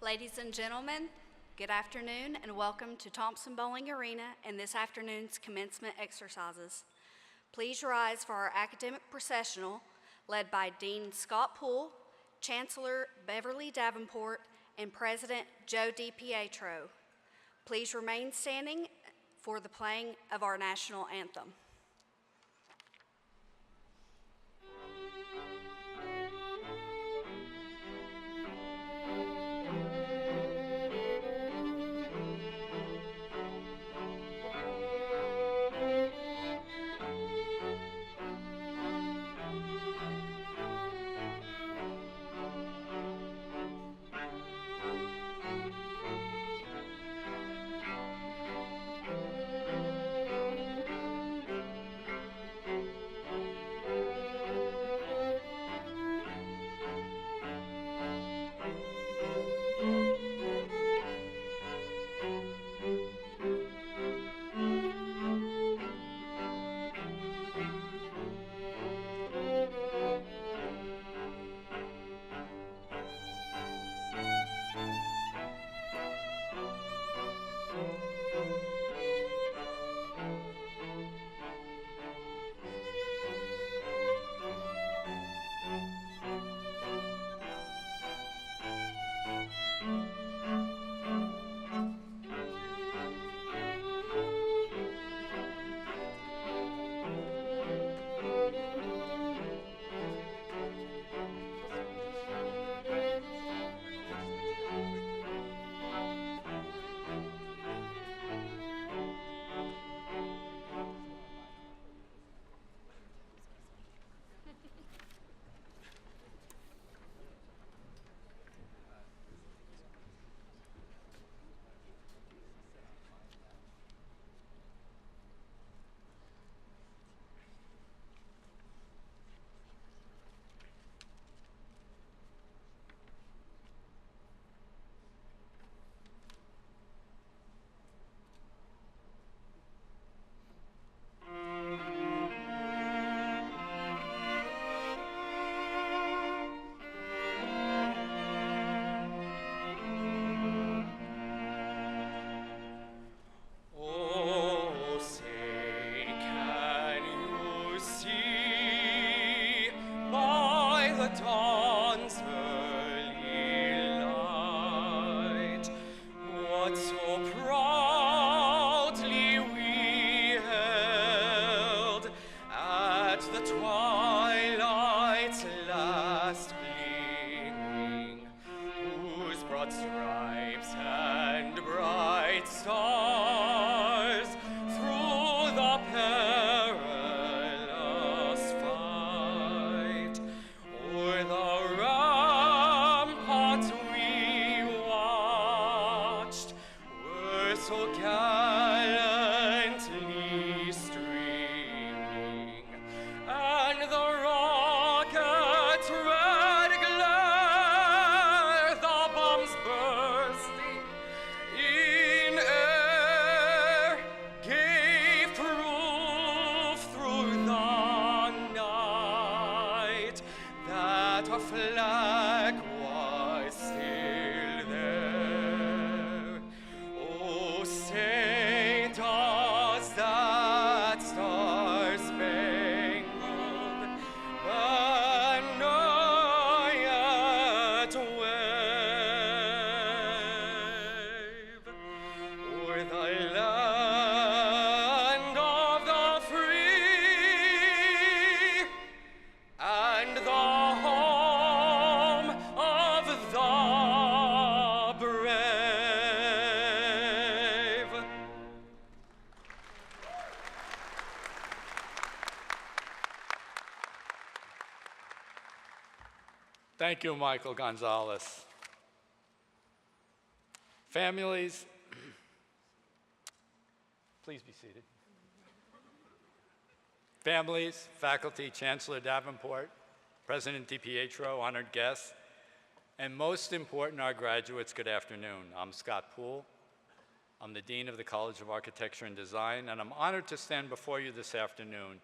Ladies and gentlemen, good afternoon and welcome to Thompson-Boling Arena and this afternoon's commencement exercises. Please rise for our academic processional led by Dean Scott Poole, Chancellor Beverly Davenport, and President Joe DiPietro. Please remain standing for the playing of our national anthem. Thank you, Michael Gonzalez. Families, please be seated. Families, faculty, Chancellor Davenport, President DiPietro, honored guests, and most important, our graduates, good afternoon. I'm Scott Poole. I'm the Dean of the College of Architecture and Design, and I'm honored to stand before you this afternoon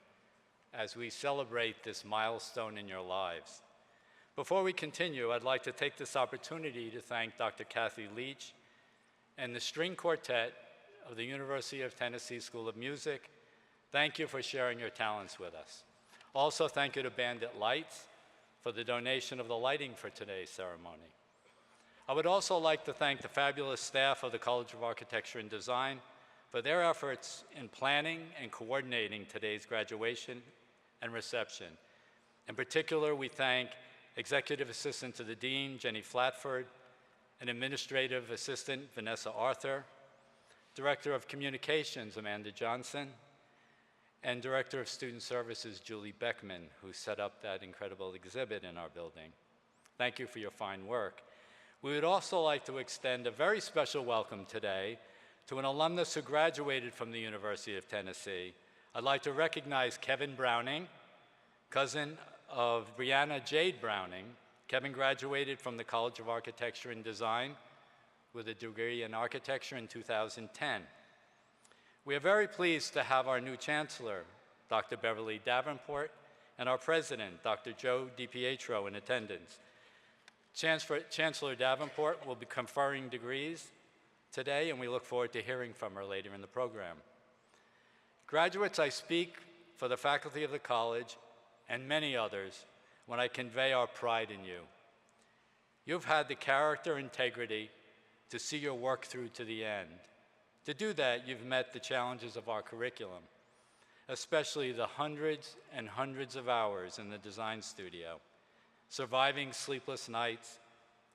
as we celebrate this milestone in your lives. Before we continue, I'd like to take this opportunity to thank Dr. Kathy Leach and the String Quartet of the University of Tennessee School of Music. Thank you for sharing your talents with us. Also, thank you to Bandit Lights for the donation of the lighting for today's ceremony. I would also like to thank the fabulous staff of the College of Architecture and Design for their efforts in planning and coordinating today's graduation and reception. In particular, we thank Executive Assistant to the Dean, Jenny Flatford, and Administrative Assistant, Vanessa Arthur, Director of Communications, Amanda Johnson, and Director of Student Services, Julie Beckman, who set up that incredible exhibit in our building. Thank you for your fine work. We would also like to extend a very special welcome today to an alumnus who graduated from the University of Tennessee. I'd like to recognize Kevin Browning, cousin of Brianna Jade Browning. Kevin graduated from the College of Architecture and Design with a degree in architecture in 2010. We are very pleased to have our new Chancellor, Dr. Beverly Davenport, and our President, Dr. Joe DiPietro, in attendance. Chancellor Davenport will be conferring degrees today, and we look forward to hearing from her later in the program. Graduates, I speak for the faculty of the college and many others when I convey our pride in you. You've had the character and integrity to see your work through to the end. To do that, you've met the challenges of our curriculum, especially the hundreds and hundreds of hours in the design studio, surviving sleepless nights,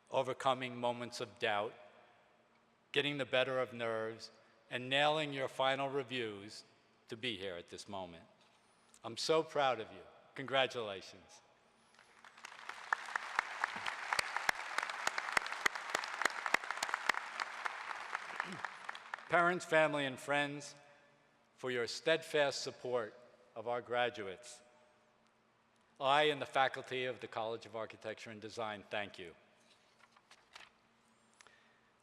overcoming moments of doubt, getting the better of nerves, and nailing your final reviews to be here at this moment. I'm so proud of you. Congratulations. Parents, family, and friends, for your steadfast support of our graduates, I and the faculty of the College of Architecture and Design thank you.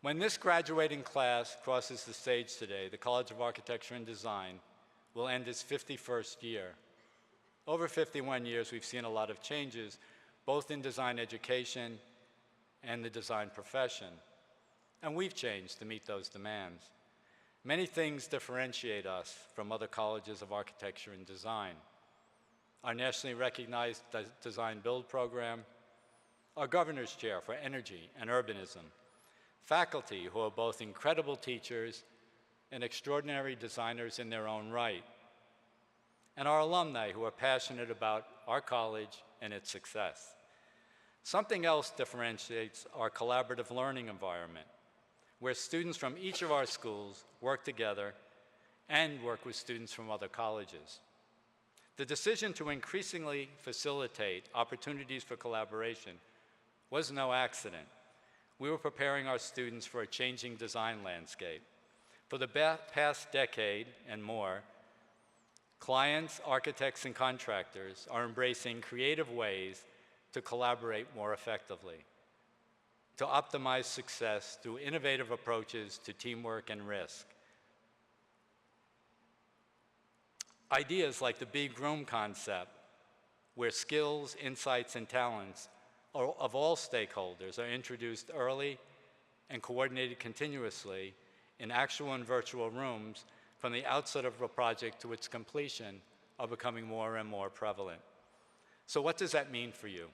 When this graduating class crosses the stage today, the College of Architecture and Design will end its 51st year. Over 51 years, we've seen a lot of changes, both in design education and the design profession. And we've changed to meet those demands. Many things differentiate us from other colleges of architecture and design. Our nationally recognized design build program, our governor's chair for energy and urbanism, faculty who are both incredible teachers and extraordinary designers in their own right, and our alumni who are passionate about our college and its success. Something else differentiates our collaborative learning environment, where students from each of our schools work together and work with students from other colleges. The decision to increasingly facilitate opportunities for collaboration was no accident. We were preparing our students for a changing design landscape. For the past decade and more, clients, architects, and contractors are embracing creative ways to collaborate more effectively, to optimize success through innovative approaches to teamwork and risk. Ideas like the big room concept, where skills, insights, and talents of all stakeholders are introduced early and coordinated continuously in actual and virtual rooms from the outset of a project to its completion, are becoming more and more prevalent. So what does that mean for you?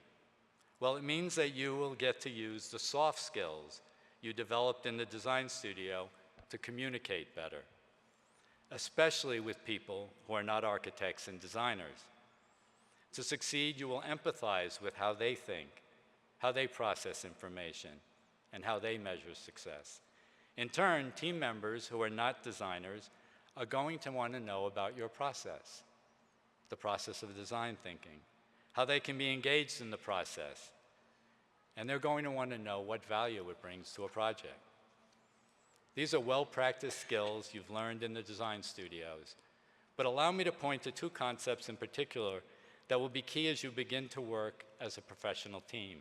Well, it means that you will get to use the soft skills you developed in the design studio to communicate better, especially with people who are not architects and designers. To succeed, you will empathize with how they think, how they process information, and how they measure success. In turn, team members who are not designers are going to want to know about your process, the process of design thinking, how they can be engaged in the process, and they're going to want to know what value it brings to a project. These are well-practiced skills you've learned in the design studios, but allow me to point to two concepts in particular that will be key as you begin to work as a professional team.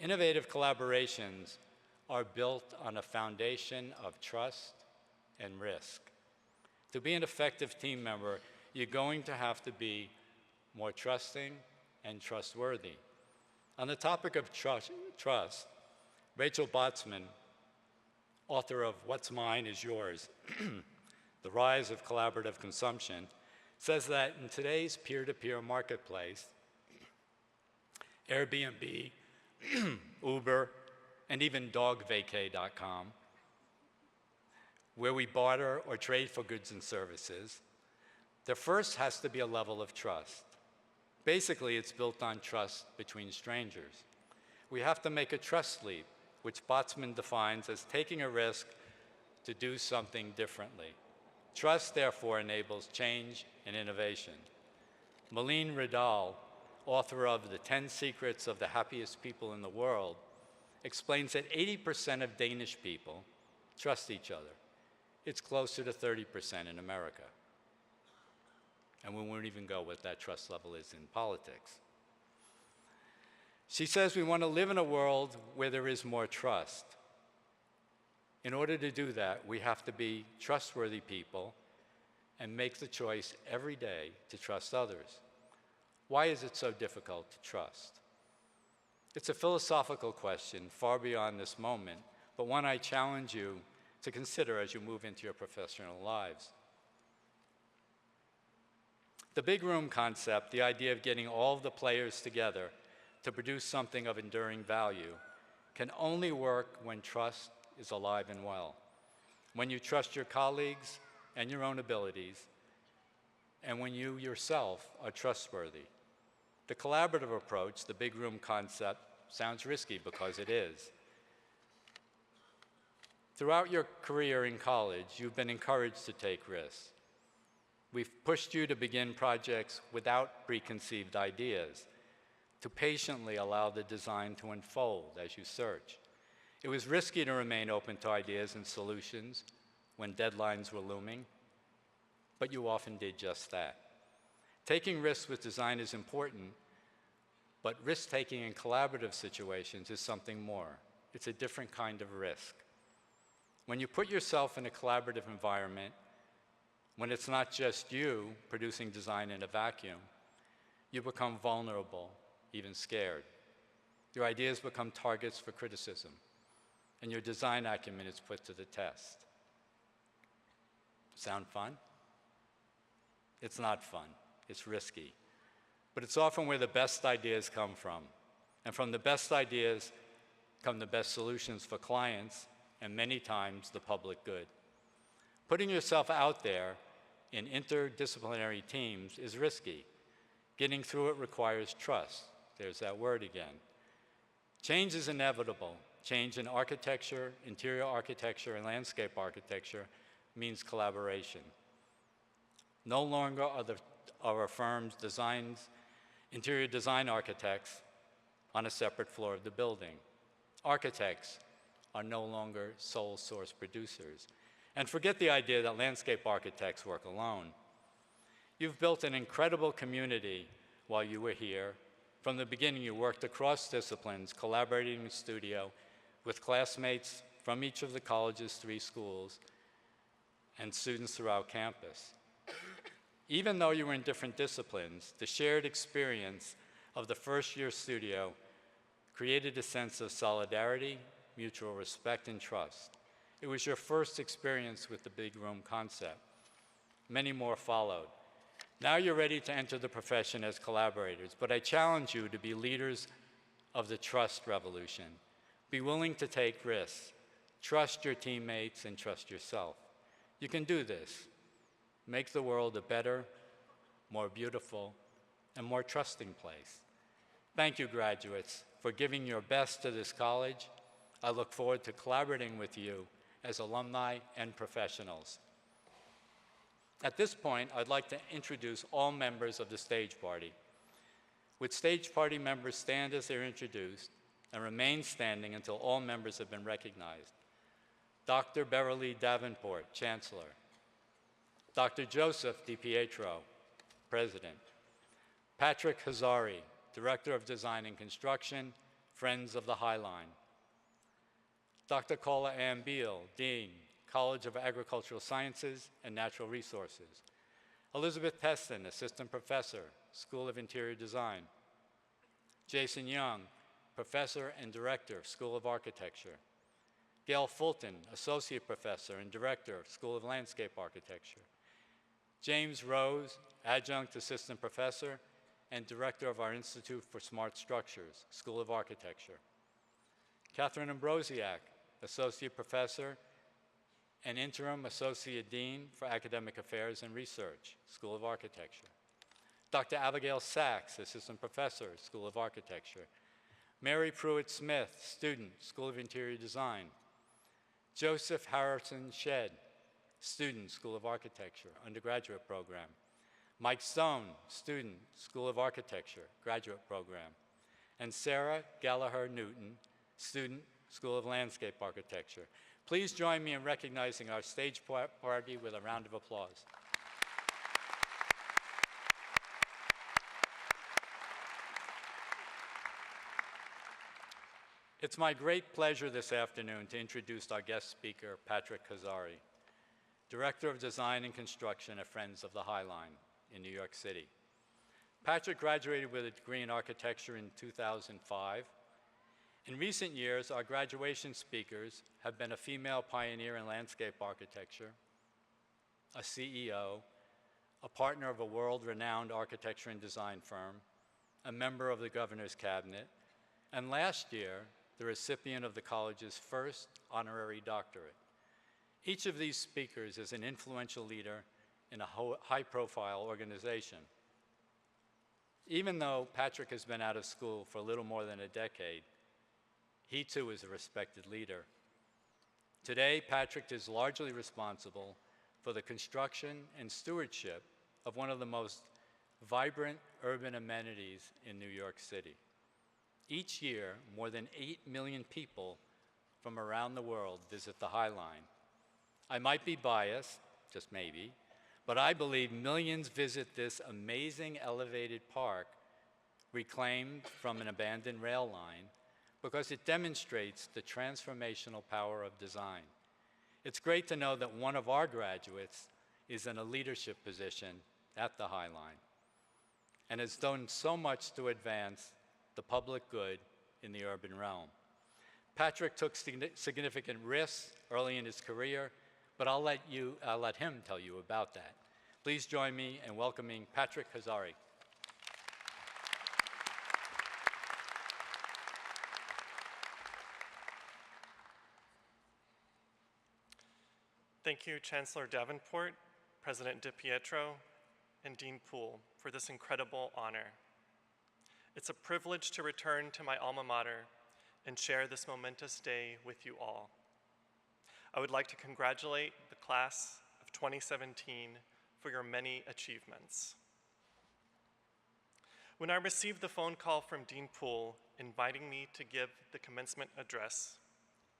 Innovative collaborations are built on a foundation of trust and risk. To be an effective team member, you're going to have to be more trusting and trustworthy. On the topic of trust, Rachel Botsman, author of What's Mine is Yours, The Rise of Collaborative Consumption, says that in today's peer-to-peer marketplace, Airbnb, Uber, and even dogvacay.com, where we barter or trade for goods and services, there first has to be a level of trust. Basically, it's built on trust between strangers. We have to make a trust leap, which Botsman defines as taking a risk to do something differently. Trust, therefore, enables change and innovation. Malene Ridal, author of The 10 Secrets of the Happiest People in the World, explains that 80% of Danish people trust each other. It's closer to 30% in America. And we won't even go what that trust level is in politics. She says we want to live in a world where there is more trust. In order to do that, we have to be trustworthy people and make the choice every day to trust others. Why is it so difficult to trust? It's a philosophical question far beyond this moment, but one I challenge you to consider as you move into your professional lives. The big room concept, the idea of getting all of the players together to produce something of enduring value, can only work when trust is alive and well. When you trust your colleagues and your own abilities, and when you yourself are trustworthy. The collaborative approach, the big room concept, sounds risky because it is. Throughout your career in college, you've been encouraged to take risks. We've pushed you to begin projects without preconceived ideas, to patiently allow the design to unfold as you search. It was risky to remain open to ideas and solutions when deadlines were looming, but you often did just that. Taking risks with design is important, but risk-taking in collaborative situations is something more. It's a different kind of risk. When you put yourself in a collaborative environment, when it's not just you producing design in a vacuum, you become vulnerable, even scared. Your ideas become targets for criticism, and your design acumen is put to the test. Sound fun? It's not fun. It's risky. But it's often where the best ideas come from. And from the best ideas come the best solutions for clients, and many times the public good. Putting yourself out there in interdisciplinary teams is risky. Getting through it requires trust. There's that word again. Change is inevitable. Change in architecture, interior architecture, and landscape architecture means collaboration. No longer are our firms interior design architects on a separate floor of the building. Architects are no longer sole source producers. And forget the idea that landscape architects work alone. You've built an incredible community while you were here. From the beginning, you worked across disciplines, collaborating in studio with classmates from each of the college's 3 schools and students throughout campus. Even though you were in different disciplines, the shared experience of the first-year studio created a sense of solidarity, mutual respect, and trust. It was your first experience with the big room concept. Many more followed. Now you're ready to enter the profession as collaborators, but I challenge you to be leaders of the trust revolution. Be willing to take risks. Trust your teammates and trust yourself. You can do this. Make the world a better, more beautiful, and more trusting place. Thank you, graduates, for giving your best to this college. I look forward to collaborating with you as alumni and professionals. At this point, I'd like to introduce all members of the stage party. Would stage party members stand as they're introduced and remain standing until all members have been recognized? Dr. Beverly Davenport, Chancellor. Dr. Joseph DiPietro, President. Patrick Hazari, Director of Design and Construction, Friends of the High Line. Dr. Kola Ambil, Dean, College of Agricultural Sciences and Natural Resources. Elizabeth Teston, Assistant Professor, School of Interior Design. Jason Young, Professor and Director, School of Architecture. Gail Fulton, Associate Professor and Director, School of Landscape Architecture. James Rose, Adjunct Assistant Professor and Director of our Institute for Smart Structures, School of Architecture. Catherine Ambrosiak, Associate Professor and Interim Associate Dean for Academic Affairs and Research, School of Architecture. Dr. Abigail Sachs, Assistant Professor, School of Architecture. Mary Pruitt-Smith, Student, School of Interior Design. Joseph Harrison Shedd, Student, School of Architecture, Undergraduate Program. Mike Stone, Student, School of Architecture, Graduate Program. And Sarah Gallagher Newton, Student, School of Landscape Architecture. Please join me in recognizing our stage party with a round of applause. It's my great pleasure this afternoon to introduce our guest speaker, Patrick Kazari, Director of Design and Construction at Friends of the High Line in New York City. Patrick graduated with a degree in architecture in 2005. In recent years, our graduation speakers have been a female pioneer in landscape architecture, a CEO, a partner of a world-renowned architecture and design firm, a member of the governor's cabinet, and last year, the recipient of the college's first honorary doctorate. Each of these speakers is an influential leader in a high-profile organization. Even though Patrick has been out of school for a little more than a decade, he too is a respected leader. Today, Patrick is largely responsible for the construction and stewardship of one of the most vibrant urban amenities in New York City. Each year, more than 8 million people from around the world visit the High Line. I might be biased, just maybe, but I believe millions visit this amazing elevated park reclaimed from an abandoned rail line because it demonstrates the transformational power of design. It's great to know that one of our graduates is in a leadership position at the High Line and has done so much to advance the public good in the urban realm. Patrick took significant risks early in his career, but I'll let him tell you about that. Please join me in welcoming Patrick Kazari. Thank you, Chancellor Davenport, President DiPietro, and Dean Poole for this incredible honor. It's a privilege to return to my alma mater and share this momentous day with you all. I would like to congratulate the class of 2017 for your many achievements. When I received the phone call from Dean Poole inviting me to give the commencement address,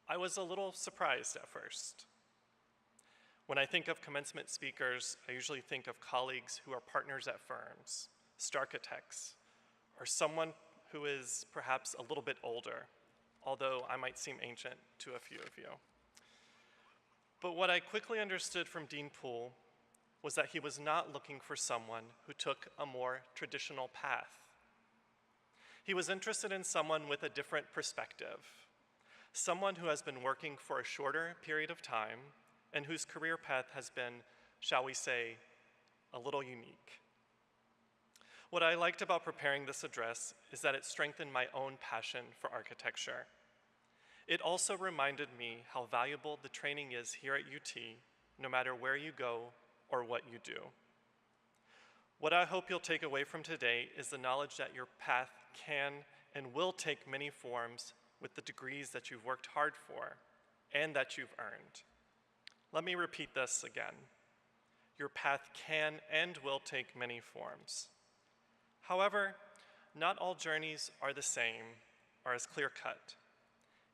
I was a little surprised at first. When I think of commencement speakers, I usually think of colleagues who are partners at firms, starchitects, or someone who is perhaps a little bit older, although I might seem ancient to a few of you. But what I quickly understood from Dean Poole was that he was not looking for someone who took a more traditional path. He was interested in someone with a different perspective, someone who has been working for a shorter period of time and whose career path has been, shall we say, a little unique. What I liked about preparing this address is that it strengthened my own passion for architecture. It also reminded me how valuable the training is here at UT, no matter where you go or what you do. What I hope you'll take away from today is the knowledge that your path can and will take many forms with the degrees that you've worked hard for and that you've earned. Let me repeat this again. Your path can and will take many forms. However, not all journeys are the same or as clear-cut.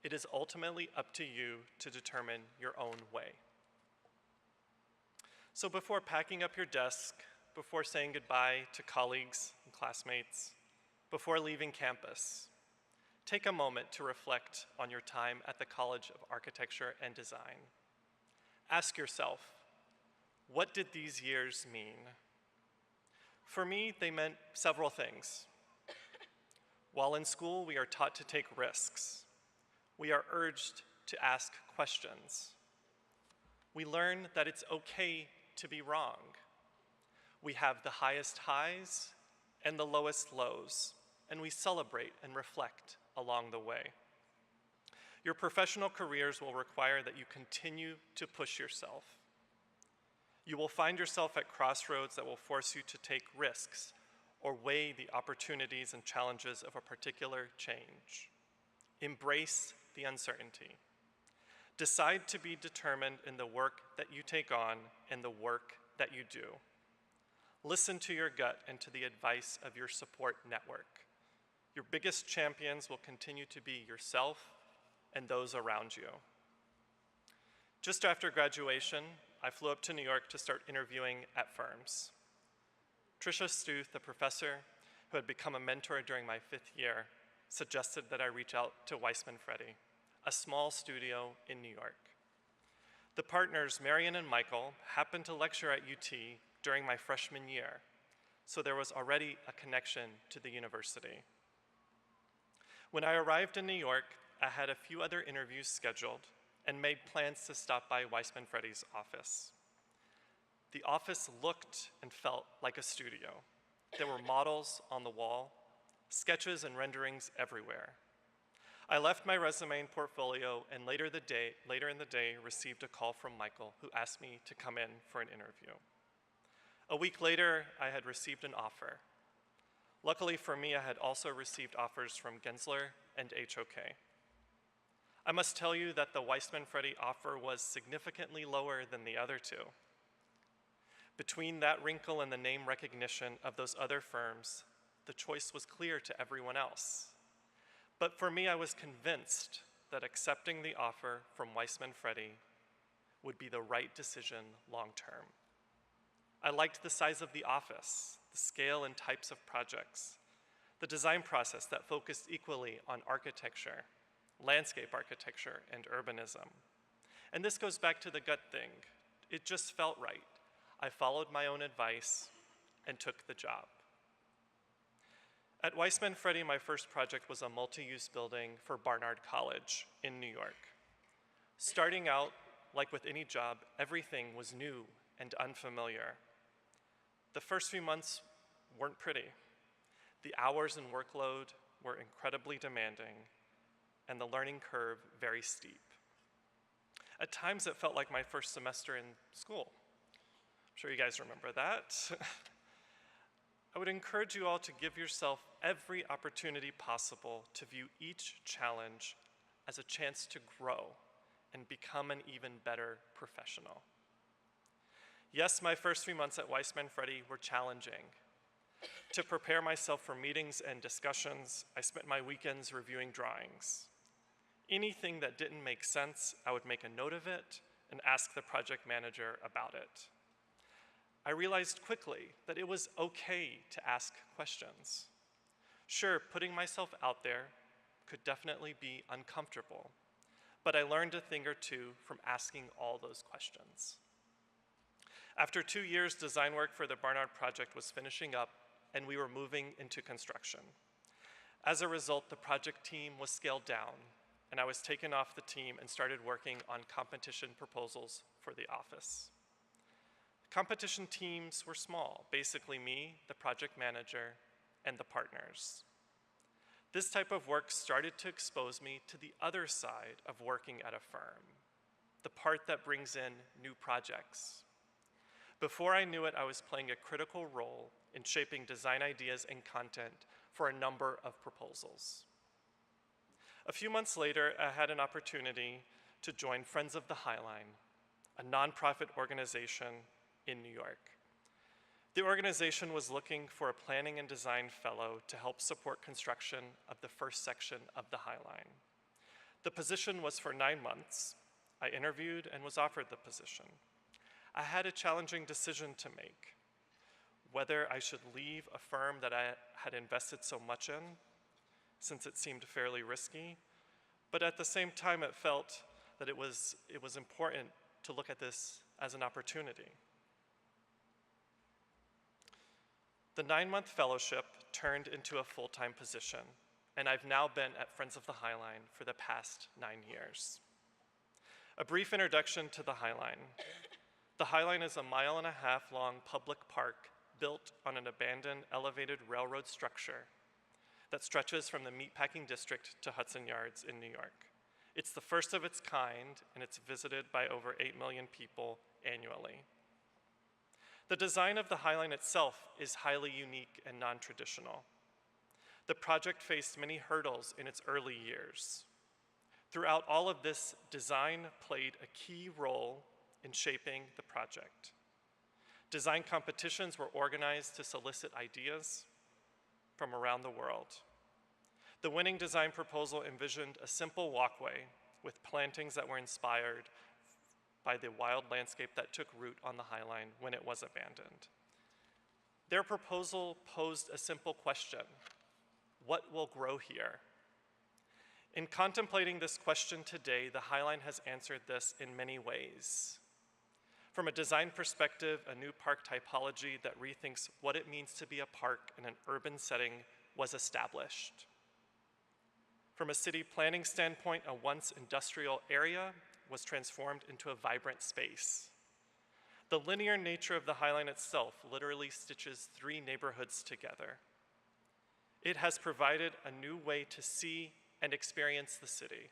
It is ultimately up to you to determine your own way. So before packing up your desk, before saying goodbye to colleagues and classmates, before leaving campus, take a moment to reflect on your time at the College of Architecture and Design. Ask yourself, what did these years mean? For me, they meant several things. While in school, we are taught to take risks. We are urged to ask questions. We learn that it's okay to be wrong. We have the highest highs and the lowest lows, and we celebrate and reflect along the way. Your professional careers will require that you continue to push yourself. You will find yourself at crossroads that will force you to take risks or weigh the opportunities and challenges of a particular change. Embrace the uncertainty. Decide to be determined in the work that you take on and the work that you do. Listen to your gut and to the advice of your support network. Your biggest champions will continue to be yourself and those around you. Just after graduation, I flew up to New York to start interviewing at firms. Tricia Stuth, the professor who had become a mentor during my 5th year, suggested that I reach out to Weissman Freddy, a small studio in New York. The partners, Marion and Michael, happened to lecture at UT during my freshman year, so there was already a connection to the university. When I arrived in New York, I had a few other interviews scheduled and made plans to stop by Weissman Freddy's office. The office looked and felt like a studio. There were models on the wall, sketches and renderings everywhere. I left my resume and portfolio, and later in the day, received a call from Michael, who asked me to come in for an interview. A week later, I had received an offer. Luckily for me, I had also received offers from Gensler and HOK. I must tell you that the Weissman Freddy offer was significantly lower than the other two. Between that wrinkle and the name recognition of those other firms, the choice was clear to everyone else. But for me, I was convinced that accepting the offer from Weissman Freddy would be the right decision long term. I liked the size of the office, the scale and types of projects, the design process that focused equally on architecture, landscape architecture, and urbanism. And this goes back to the gut thing. It just felt right. I followed my own advice and took the job. At Weissman Freddy, my first project was a multi-use building for Barnard College in New York. Starting out, like with any job, everything was new and unfamiliar. The first few months weren't pretty. The hours and workload were incredibly demanding, and the learning curve very steep. At times, it felt like my first semester in school. I'm sure you guys remember that. I would encourage you all to give yourself every opportunity possible to view each challenge as a chance to grow and become an even better professional. Yes, my first few months at Weissman Freddy were challenging. To prepare myself for meetings and discussions, I spent my weekends reviewing drawings. Anything that didn't make sense, I would make a note of it and ask the project manager about it. I realized quickly that it was okay to ask questions. Sure, putting myself out there could definitely be uncomfortable, but I learned a thing or two from asking all those questions. After 2 years, design work for the Barnard project was finishing up, and we were moving into construction. As a result, the project team was scaled down, and I was taken off the team and started working on competition proposals for the office. Competition teams were small, basically me, the project manager, and the partners. This type of work started to expose me to the other side of working at a firm, the part that brings in new projects. Before I knew it, I was playing a critical role in shaping design ideas and content for a number of proposals. A few months later, I had an opportunity to join Friends of the Highline, a nonprofit organization in New York. The organization was looking for a planning and design fellow to help support construction of the first section of the High Line. The position was for 9 months. I interviewed and was offered the position. I had a challenging decision to make, whether I should leave a firm that I had invested so much in, since it seemed fairly risky, but at the same time it felt that it was important to look at this as an opportunity. The 9-month fellowship turned into a full-time position, and I've now been at Friends of the Highline for the past 9 years. A brief introduction to the Highline. The Highline is a 1.5 mile long public park built on an abandoned elevated railroad structure that stretches from the Meatpacking District to Hudson Yards in New York. It's the first of its kind, and it's visited by over 8 million people annually. The design of the Highline itself is highly unique and non-traditional. The project faced many hurdles in its early years. Throughout all of this, design played a key role in shaping the project. Design competitions were organized to solicit ideas from around the world. The winning design proposal envisioned a simple walkway with plantings that were inspired by the wild landscape that took root on the Highline when it was abandoned. Their proposal posed a simple question: what will grow here? In contemplating this question today, the Highline has answered this in many ways. From a design perspective, a new park typology that rethinks what it means to be a park in an urban setting was established. From a city planning standpoint, a once industrial area was transformed into a vibrant space. The linear nature of the Highline itself literally stitches 3 neighborhoods together. It has provided a new way to see and experience the city.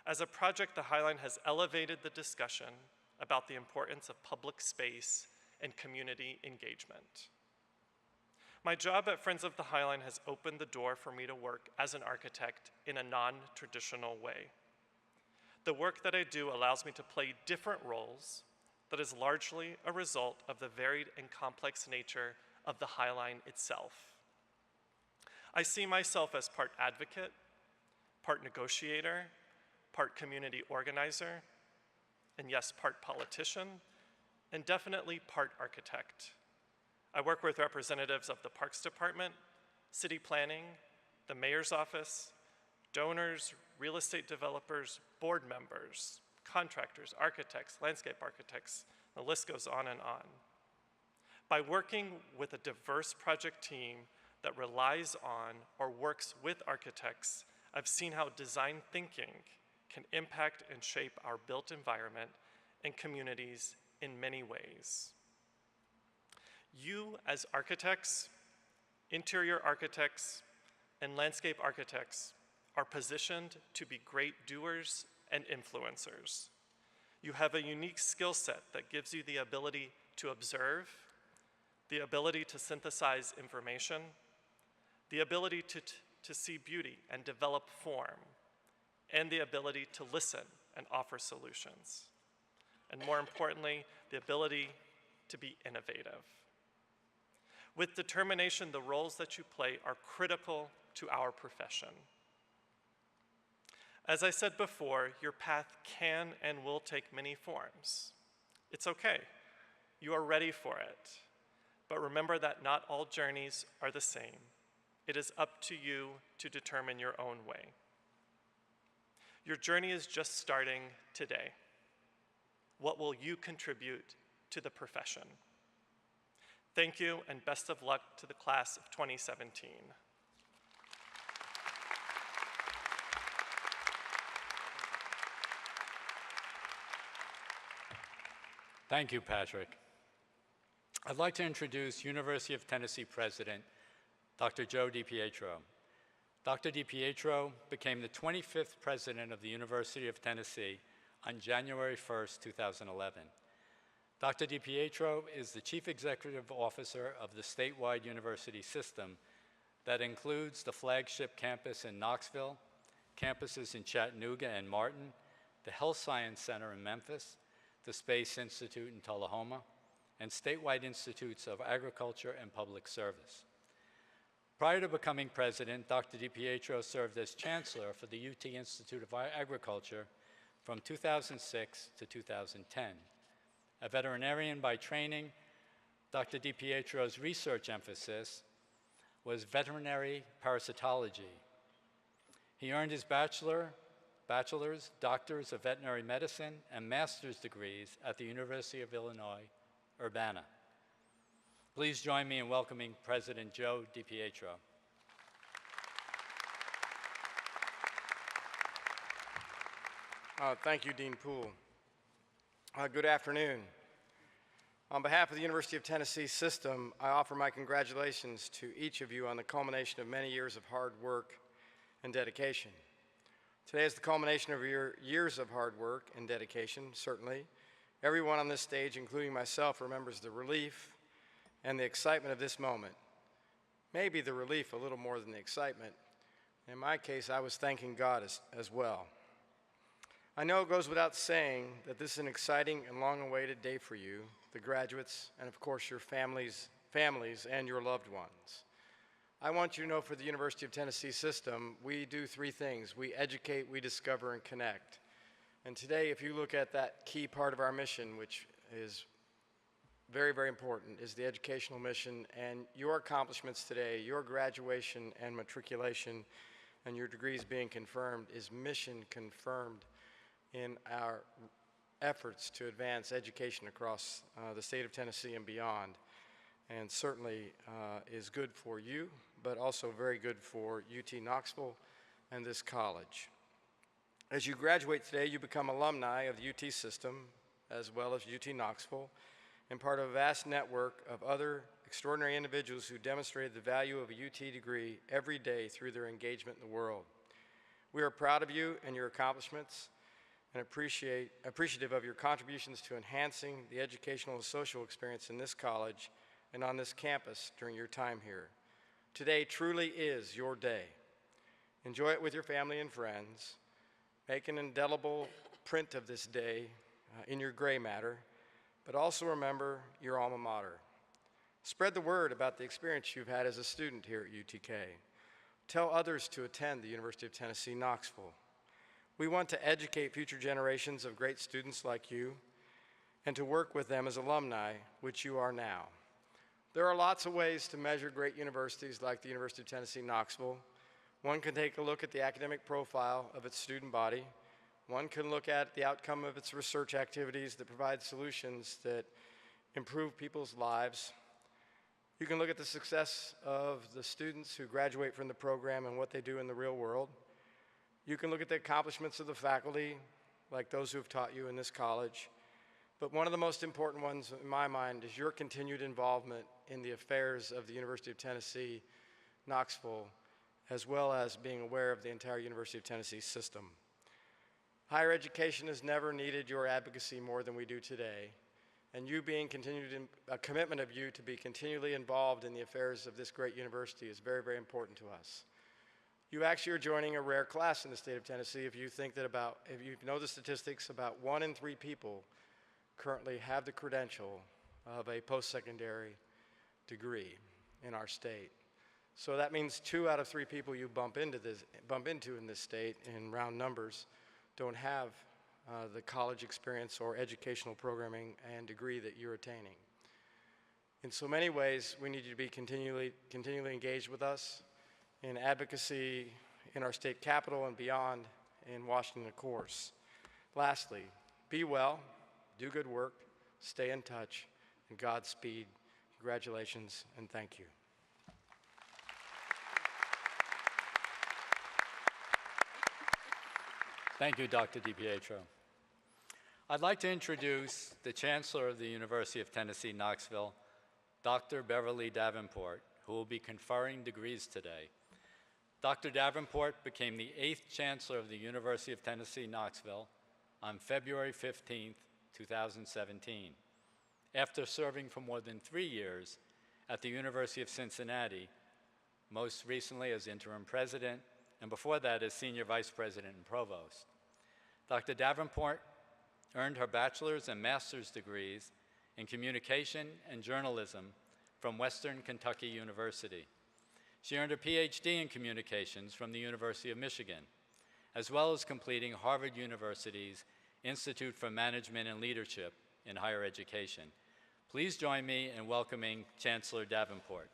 As a project, the Highline has elevated the discussion about the importance of public space and community engagement. My job at Friends of the Highline has opened the door for me to work as an architect in a non-traditional way. The work that I do allows me to play different roles that is largely a result of the varied and complex nature of the Highline itself. I see myself as part advocate, part negotiator, part community organizer, and yes, part politician, and definitely part architect. I work with representatives of the Parks Department, city planning, the mayor's office, donors, real estate developers, board members, contractors, architects, landscape architects, the list goes on and on. By working with a diverse project team that relies on or works with architects, I've seen how design thinking can impact and shape our built environment and communities in many ways. You, as architects, interior architects, and landscape architects, are positioned to be great doers and influencers. You have a unique skill set that gives you the ability to observe, the ability to synthesize information, the ability to see beauty and develop form, and the ability to listen and offer solutions. And more importantly, the ability to be innovative. With determination, the roles that you play are critical to our profession. As I said before, your path can and will take many forms. It's okay. You are ready for it. But remember that not all journeys are the same. It is up to you to determine your own way. Your journey is just starting today. What will you contribute to the profession? Thank you, and best of luck to the class of 2017. Thank you, Patrick. I'd like to introduce University of Tennessee President, Dr. Joe DiPietro. Dr. DiPietro became the 25th president of the University of Tennessee on January 1st, 2011. Dr. DiPietro is the Chief Executive Officer of the statewide university system that includes the flagship campus in Knoxville, campuses in Chattanooga and Martin, the Health Science Center in Memphis, the Space Institute in Tullahoma, and statewide institutes of agriculture and public service. Prior to becoming president, Dr. DiPietro served as chancellor for the UT Institute of Agriculture from 2006 to 2010. A veterinarian by training, Dr. DiPietro's research emphasis was veterinary parasitology. He earned his bachelor's, doctors of veterinary medicine, and master's degrees at the University of Illinois, Urbana. Please join me in welcoming President Joe DiPietro. Thank you, Dean Poole. Good afternoon. On behalf of the University of Tennessee system, I offer my congratulations to each of you on the culmination of many years of hard work and dedication. Today is the culmination of your years of hard work and dedication, certainly. Everyone on this stage, including myself, remembers the relief and the excitement of this moment. Maybe the relief a little more than the excitement. In my case, I was thanking God as well. I know it goes without saying that this is an exciting and long-awaited day for you, the graduates, and of course your families and your loved ones. I want you to know for the University of Tennessee system, we do three things. We educate, we discover, and connect. And today, if you look at that key part of our mission, which is very, very important, is the educational mission, and your accomplishments today, your graduation and matriculation, and your degrees being confirmed is mission confirmed in our efforts to advance education across the state of Tennessee and beyond, and certainly is good for you, but also very good for UT Knoxville and this college. As you graduate today, you become alumni of the UT system, as well as UT Knoxville, and part of a vast network of other extraordinary individuals who demonstrated the value of a UT degree every day through their engagement in the world. We are proud of you and your accomplishments, and appreciative of your contributions to enhancing the educational and social experience in this college and on this campus during your time here. Today truly is your day. Enjoy it with your family and friends. Make an indelible print of this day in your gray matter, but also remember your alma mater. Spread the word about the experience you've had as a student here at UTK. Tell others to attend the University of Tennessee, Knoxville. We want to educate future generations of great students like you and to work with them as alumni, which you are now. There are lots of ways to measure great universities like the University of Tennessee, Knoxville. One can take a look at the academic profile of its student body. One can look at the outcome of its research activities that provide solutions that improve people's lives. You can look at the success of the students who graduate from the program and what they do in the real world. You can look at the accomplishments of the faculty, like those who have taught you in this college. But one of the most important ones in my mind is your continued involvement in the affairs of the University of Tennessee, Knoxville, as well as being aware of the entire University of Tennessee system. Higher education has never needed your advocacy more than we do today, and you being a commitment of you to be continually involved in the affairs of this great university is very, very important to us. You actually are joining a rare class in the state of Tennessee if you think that if you know the statistics, about 1 in 3 people currently have the credential of a post-secondary degree in our state. So that means 2 out of 3 people you bump into in this state in round numbers don't have the college experience or educational programming and degree that you're attaining. In so many ways, we need you to be continually engaged with us in advocacy in our state capital and beyond in Washington, of course. Lastly, be well, do good work, stay in touch, and Godspeed. Congratulations, and thank you. Thank you, Dr. DiPietro. I'd like to introduce the Chancellor of the University of Tennessee, Knoxville, Dr. Beverly Davenport, who will be conferring degrees today. Dr. Davenport became the 8th Chancellor of the University of Tennessee, Knoxville on February 15, 2017, after serving for more than 3 years at the University of Cincinnati, most recently as interim president, and before that as senior vice president and provost. Dr. Davenport earned her bachelor's and master's degrees in communication and journalism from Western Kentucky University. She earned her PhD in communications from the University of Michigan, as well as completing Harvard University's Institute for Management and Leadership in Higher Education. Please join me in welcoming Chancellor Davenport.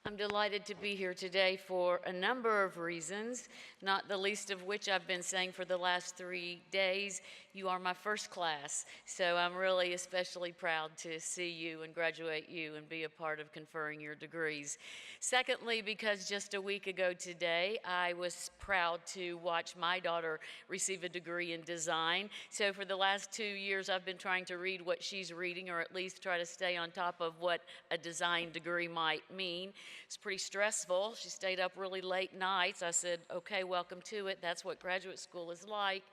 I'm delighted to be here today for a number of reasons, not the least of which I've been saying for the last 3 days. You are my first class, so I'm really especially proud to see you and graduate you and be a part of conferring your degrees. Secondly, because just a week ago today, I was proud to watch my daughter receive a degree in design. So for the last 2 years, I've been trying to read what she's reading, or at least try to stay on top of what a design degree might mean. It's pretty stressful. She stayed up really late nights. I said, okay, welcome to it. That's what graduate school is like.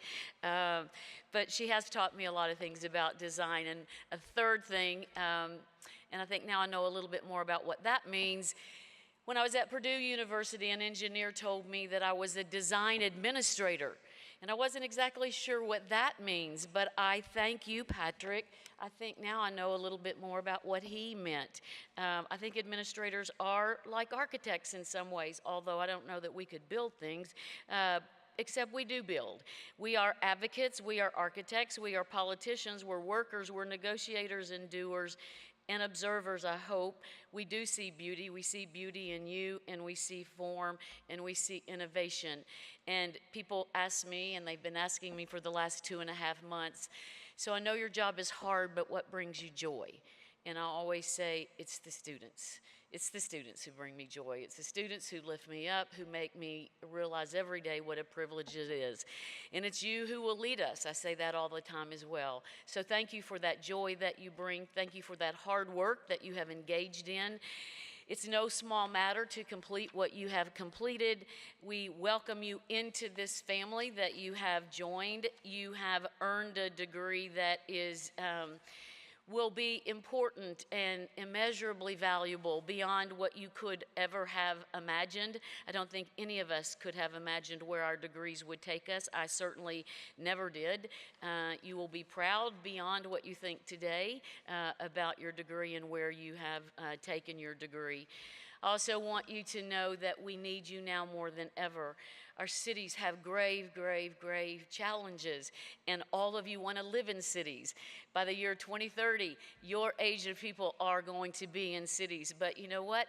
But she has taught me a lot of things about design. And a third thing, and I think now I know a little bit more about what that means. When I was at Purdue University, an engineer told me that I was a design administrator. And I wasn't exactly sure what that means, but I thank you, Patrick. I think now I know a little bit more about what he meant. I think administrators are like architects in some ways, although I don't know that we could build things. Except we do build. We are advocates, we are architects, we are politicians, we're workers, we're negotiators and doers and observers, I hope. We do see beauty. We see beauty in you, and we see form, and we see innovation. And people ask me, and they've been asking me for the last 2.5 months, so I know your job is hard, but what brings you joy? And I always say, it's the students. It's the students who bring me joy. It's the students who lift me up, who make me realize every day what a privilege it is. And it's you who will lead us. I say that all the time as well. So thank you for that joy that you bring. Thank you for that hard work that you have engaged in. It's no small matter to complete what you have completed. We welcome you into this family that you have joined. You have earned a degree that will be important and immeasurably valuable beyond what you could ever have imagined. I don't think any of us could have imagined where our degrees would take us. I certainly never did. You will be proud beyond what you think today about your degree and where you have taken your degree. I also want you to know that we need you now more than ever. Our cities have grave, grave, grave challenges, and all of you want to live in cities. By the year 2030, your age of people are going to be in cities. But you know what?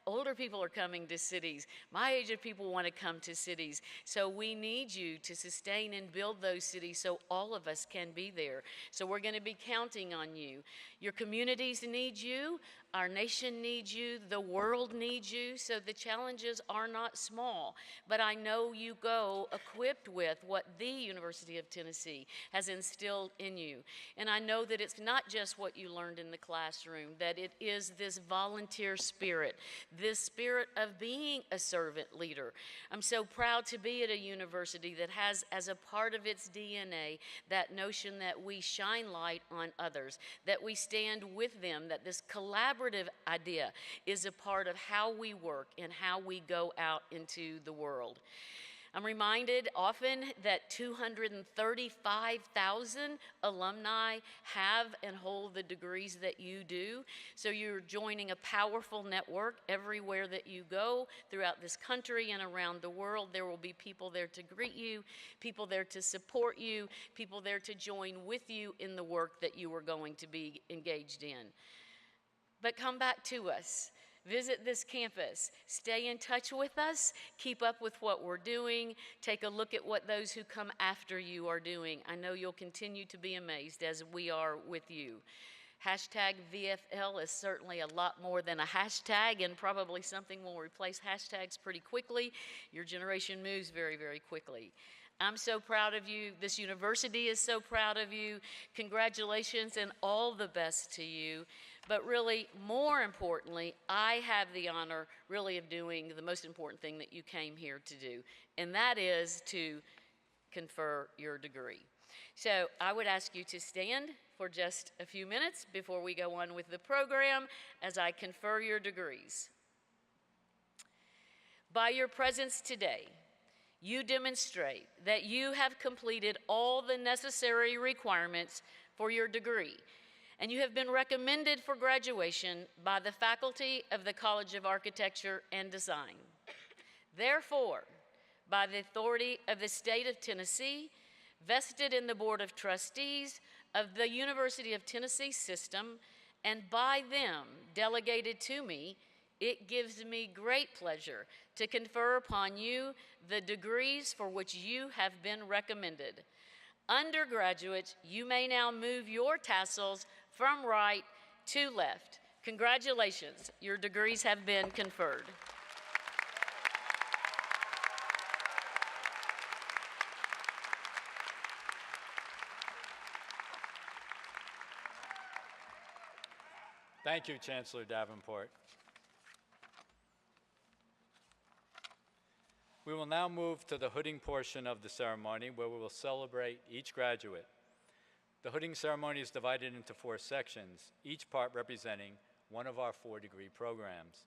Older people are coming to cities. My age of people want to come to cities. So we need you to sustain and build those cities so all of us can be there. So we're going to be counting on you. Your communities need you. Our nation needs you. The world needs you. So the challenges are not small. But I know you go equipped with what the University of Tennessee has instilled in you. And I know that it's not just what you learned in the classroom, that it is this volunteer spirit, this spirit of being a servant leader. I'm so proud to be at a university that has as a part of its DNA that notion that we shine light on others, that we stand with them, that this collaborative idea is a part of how we work and how we go out into the world. I'm reminded often that 235,000 alumni have and hold the degrees that you do. So you're joining a powerful network everywhere that you go throughout this country and around the world. There will be people there to greet you, people there to support you, people there to join with you in the work that you are going to be engaged in. But come back to us. Visit this campus, stay in touch with us, keep up with what we're doing, take a look at what those who come after you are doing. I know you'll continue to be amazed as we are with you. Hashtag VFL is certainly a lot more than a hashtag, and probably something will replace hashtags pretty quickly. Your generation moves very, very quickly. I'm so proud of you. This university is so proud of you. Congratulations and all the best to you. But really, more importantly, I have the honor really of doing the most important thing that you came here to do, and that is to confer your degree. So I would ask you to stand for just a few minutes before we go on with the program as I confer your degrees. By your presence today, you demonstrate that you have completed all the necessary requirements for your degree, and you have been recommended for graduation by the faculty of the College of Architecture and Design. Therefore, by the authority of the state of Tennessee, vested in the Board of Trustees of the University of Tennessee system, and by them delegated to me, it gives me great pleasure to confer upon you the degrees for which you have been recommended. Undergraduates, you may now move your tassels from right to left. Congratulations, your degrees have been conferred. Thank you, Chancellor Davenport. We will now move to the hooding portion of the ceremony, where we will celebrate each graduate. The hooding ceremony is divided into 4 sections, each part representing one of our 4 degree programs.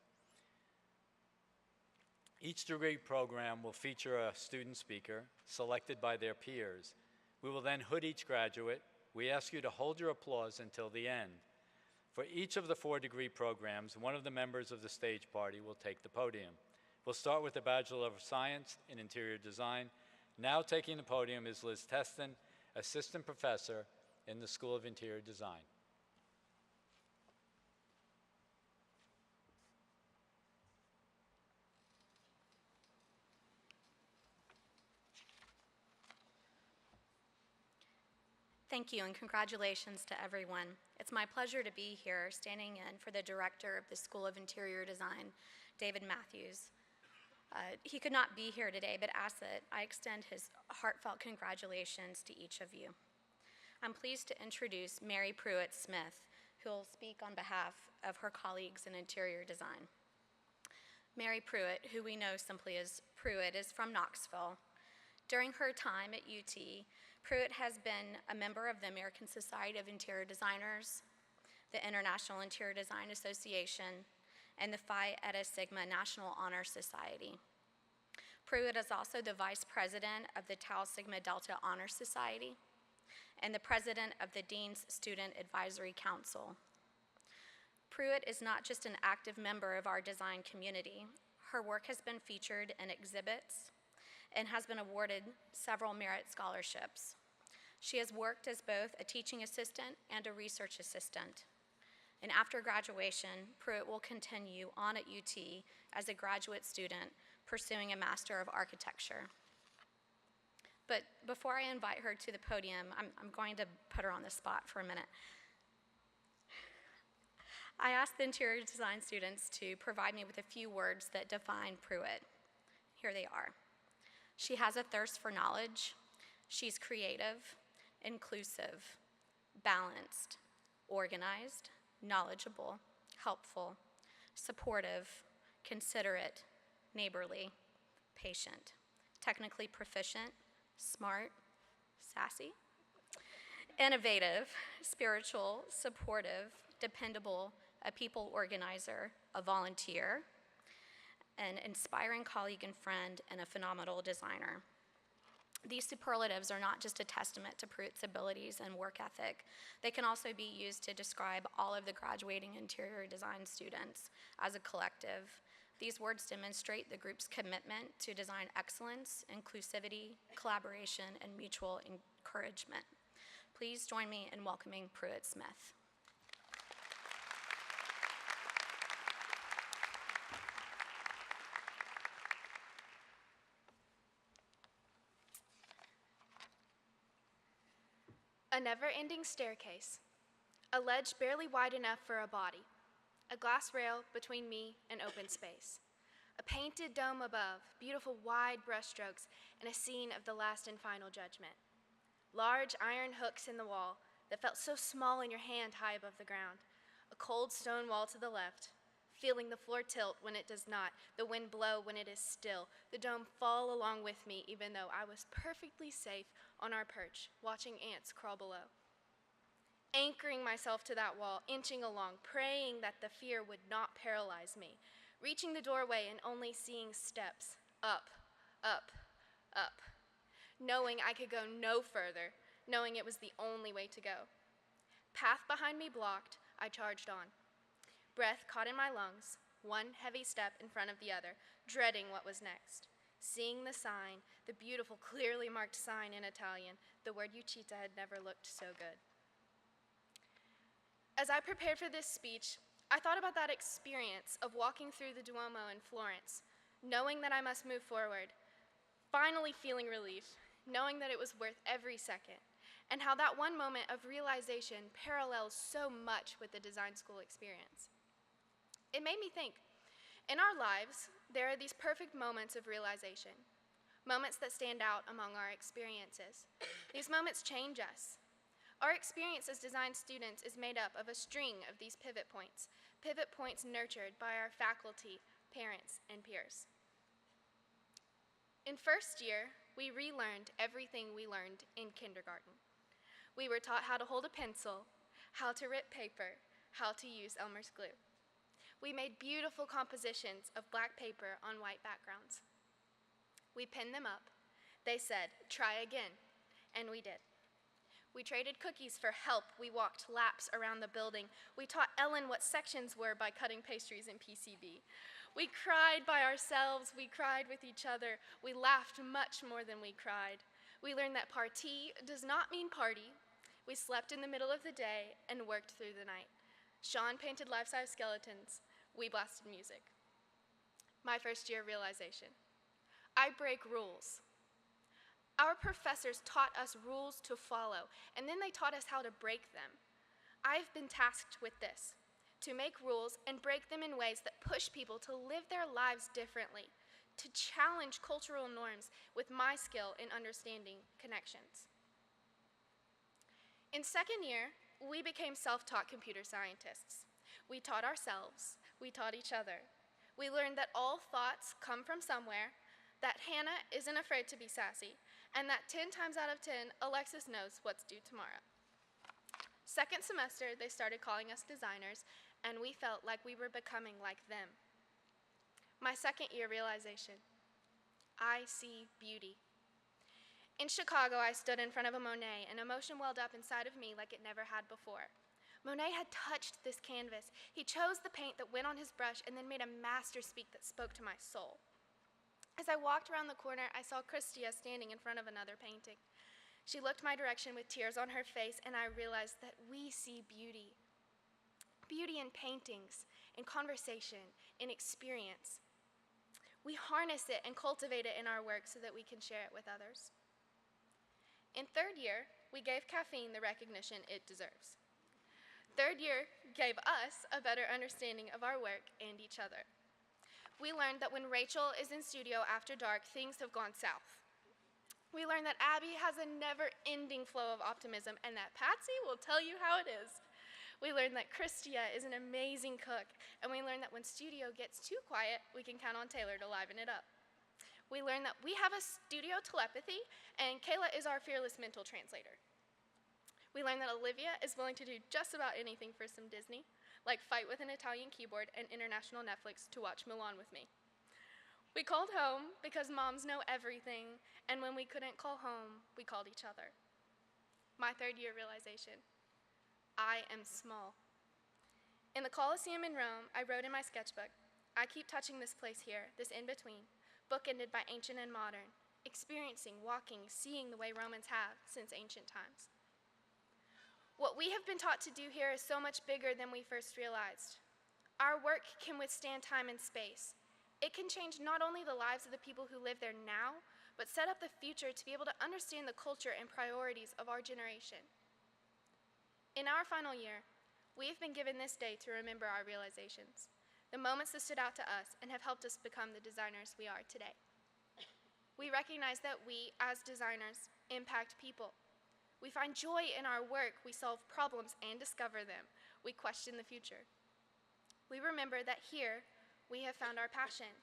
Each degree program will feature a student speaker selected by their peers. We will then hood each graduate. We ask you to hold your applause until the end. For each of the 4 degree programs, one of the members of the stage party will take the podium. We'll start with the Bachelor of Science in Interior Design. Now taking the podium is Liz Teston, Assistant Professor in the School of Interior Design. Thank you and congratulations to everyone. It's my pleasure to be here standing in for the director of the School of Interior Design, David Matthews. He could not be here today, but as it, I extend his heartfelt congratulations to each of you. I'm pleased to introduce Mary Pruitt-Smith, who will speak on behalf of her colleagues in interior design. Mary Pruitt, who we know simply as Pruitt, is from Knoxville. During her time at UT, Pruitt has been a member of the American Society of Interior Designers, the International Interior Design Association, and the Phi Eta Sigma National Honor Society. Pruitt is also the vice president of the Tau Sigma Delta Honor Society and the president of the Dean's Student Advisory Council. Pruitt is not just an active member of our design community. Her work has been featured in exhibits and has been awarded several merit scholarships. She has worked as both a teaching assistant and a research assistant. And after graduation, Pruitt will continue on at UT as a graduate student pursuing a Master of Architecture. But before I invite her to the podium, I'm going to put her on the spot for a minute. I asked the interior design students to provide me with a few words that define Pruitt. Here they are. She has a thirst for knowledge. She's creative, inclusive, balanced, organized, knowledgeable, helpful, supportive, considerate, neighborly, patient, technically proficient, smart, sassy, innovative, spiritual, supportive, dependable, a people organizer, a volunteer, an inspiring colleague and friend, and a phenomenal designer. These superlatives are not just a testament to Pruitt's abilities and work ethic. They can also be used to describe all of the graduating interior design students as a collective. These words demonstrate the group's commitment to design excellence, inclusivity, collaboration, and mutual encouragement. Please join me in welcoming Pruitt-Smith. A never-ending staircase, a ledge barely wide enough for a body, a glass rail between me and open space, a painted dome above, beautiful wide brushstrokes, and a scene of the last and final judgment. Large iron hooks in the wall that felt so small in your hand high above the ground, a cold stone wall to the left, feeling the floor tilt when it does not, the wind blow when it is still, the dome fall along with me even though I was perfectly safe on our perch, watching ants crawl below. Anchoring myself to that wall, inching along, praying that the fear would not paralyze me, reaching the doorway and only seeing steps, up, up, up, knowing I could go no further, knowing it was the only way to go. Path behind me blocked, I charged on. Breath caught in my lungs, one heavy step in front of the other, dreading what was next. Seeing the sign, the beautiful, clearly marked sign in Italian, the word Uchita had never looked so good. As I prepared for this speech, I thought about that experience of walking through the Duomo in Florence, knowing that I must move forward, finally feeling relief, knowing that it was worth every second, and how that one moment of realization parallels so much with the design school experience. It made me think, in our lives, there are these perfect moments of realization, moments that stand out among our experiences. These moments change us. Our experience as design students is made up of a string of these pivot points nurtured by our faculty, parents, and peers. In first year, we relearned everything we learned in kindergarten. We were taught how to hold a pencil, how to rip paper, how to use Elmer's glue. We made beautiful compositions of black paper on white backgrounds. We pinned them up. They said, "Try again," and we did. We traded cookies for help. We walked laps around the building. We taught Ellen what sections were by cutting pastries in PCB. We cried by ourselves. We cried with each other. We laughed much more than we cried. We learned that party does not mean party. We slept in the middle of the day and worked through the night. Sean painted life-size skeletons. We blasted music. My first year realization. I break rules. Our professors taught us rules to follow, and then they taught us how to break them. I've been tasked with this, to make rules and break them in ways that push people to live their lives differently, to challenge cultural norms with my skill in understanding connections. In second year, we became self-taught computer scientists. We taught ourselves, we taught each other. We learned that all thoughts come from somewhere, that Hannah isn't afraid to be sassy, and that 10 times out of 10, Alexis knows what's due tomorrow. Second semester, they started calling us designers, and we felt like we were becoming like them. My second year realization, I see beauty. In Chicago, I stood in front of a Monet, and emotion welled up inside of me like it never had before. Monet had touched this canvas. He chose the paint that went on his brush and then made a masterspeak that spoke to my soul. As I walked around the corner, I saw Christia standing in front of another painting. She looked my direction with tears on her face, and I realized that we see beauty. Beauty in paintings, in conversation, in experience. We harness it and cultivate it in our work so that we can share it with others. In third year, we gave caffeine the recognition it deserves. Third year gave us a better understanding of our work and each other. We learned that when Rachel is in studio after dark, things have gone south. We learned that Abby has a never-ending flow of optimism and that Patsy will tell you how it is. We learned that Christia is an amazing cook, and we learned that when studio gets too quiet, we can count on Taylor to liven it up. We learned that we have a studio telepathy, and Kayla is our fearless mental translator. We learned that Olivia is willing to do just about anything for some Disney, like fight with an Italian keyboard and international Netflix to watch Mulan with me. We called home because moms know everything, and when we couldn't call home, we called each other. My third year realization, I am small. In the Colosseum in Rome, I wrote in my sketchbook, I keep touching this place here, this in-between, bookended by ancient and modern, experiencing, walking, seeing the way Romans have since ancient times. What we have been taught to do here is so much bigger than we first realized. Our work can withstand time and space. It can change not only the lives of the people who live there now, but set up the future to be able to understand the culture and priorities of our generation. In our final year, we have been given this day to remember our realizations, the moments that stood out to us and have helped us become the designers we are today. We recognize that we, as designers, impact people. We find joy in our work. We solve problems and discover them. We question the future. We remember that here, we have found our passion.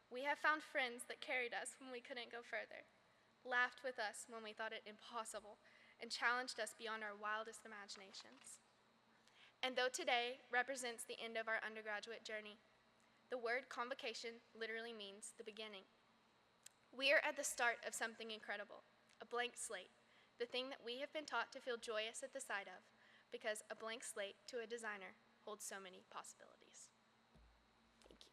We have found friends that carried us when we couldn't go further, laughed with us when we thought it impossible, and challenged us beyond our wildest imaginations. And though today represents the end of our undergraduate journey, the word convocation literally means the beginning. We are at the start of something incredible, a blank slate, the thing that we have been taught to feel joyous at the sight of, because a blank slate to a designer holds so many possibilities. Thank you.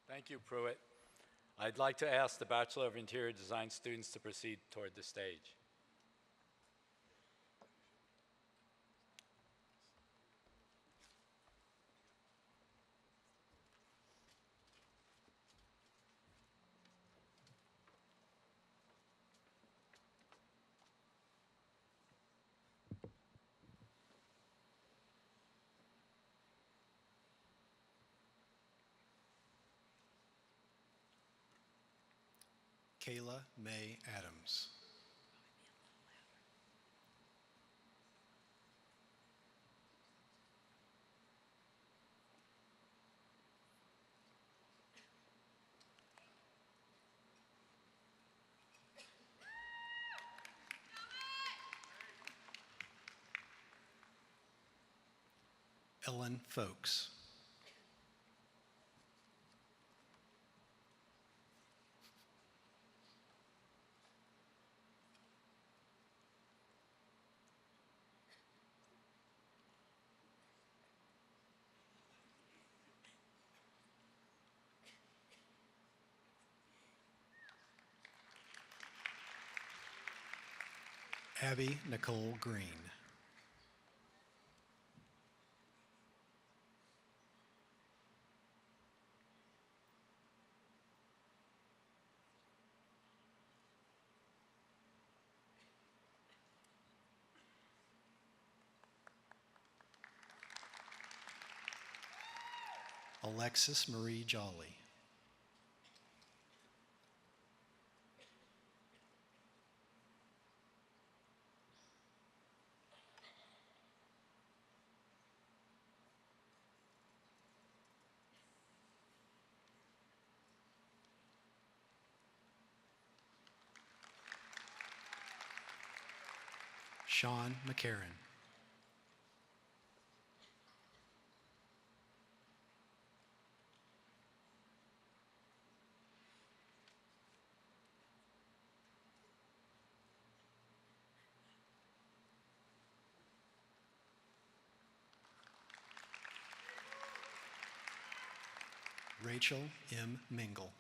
Thank you, Pruitt. I'd like to ask the Bachelor of Interior Design students to proceed toward the stage. Kayla May Adams. Ellen Folks. Abby Nicole Green. Alexis Marie Jolly. Sean McCarran. Rachel M. Mingle.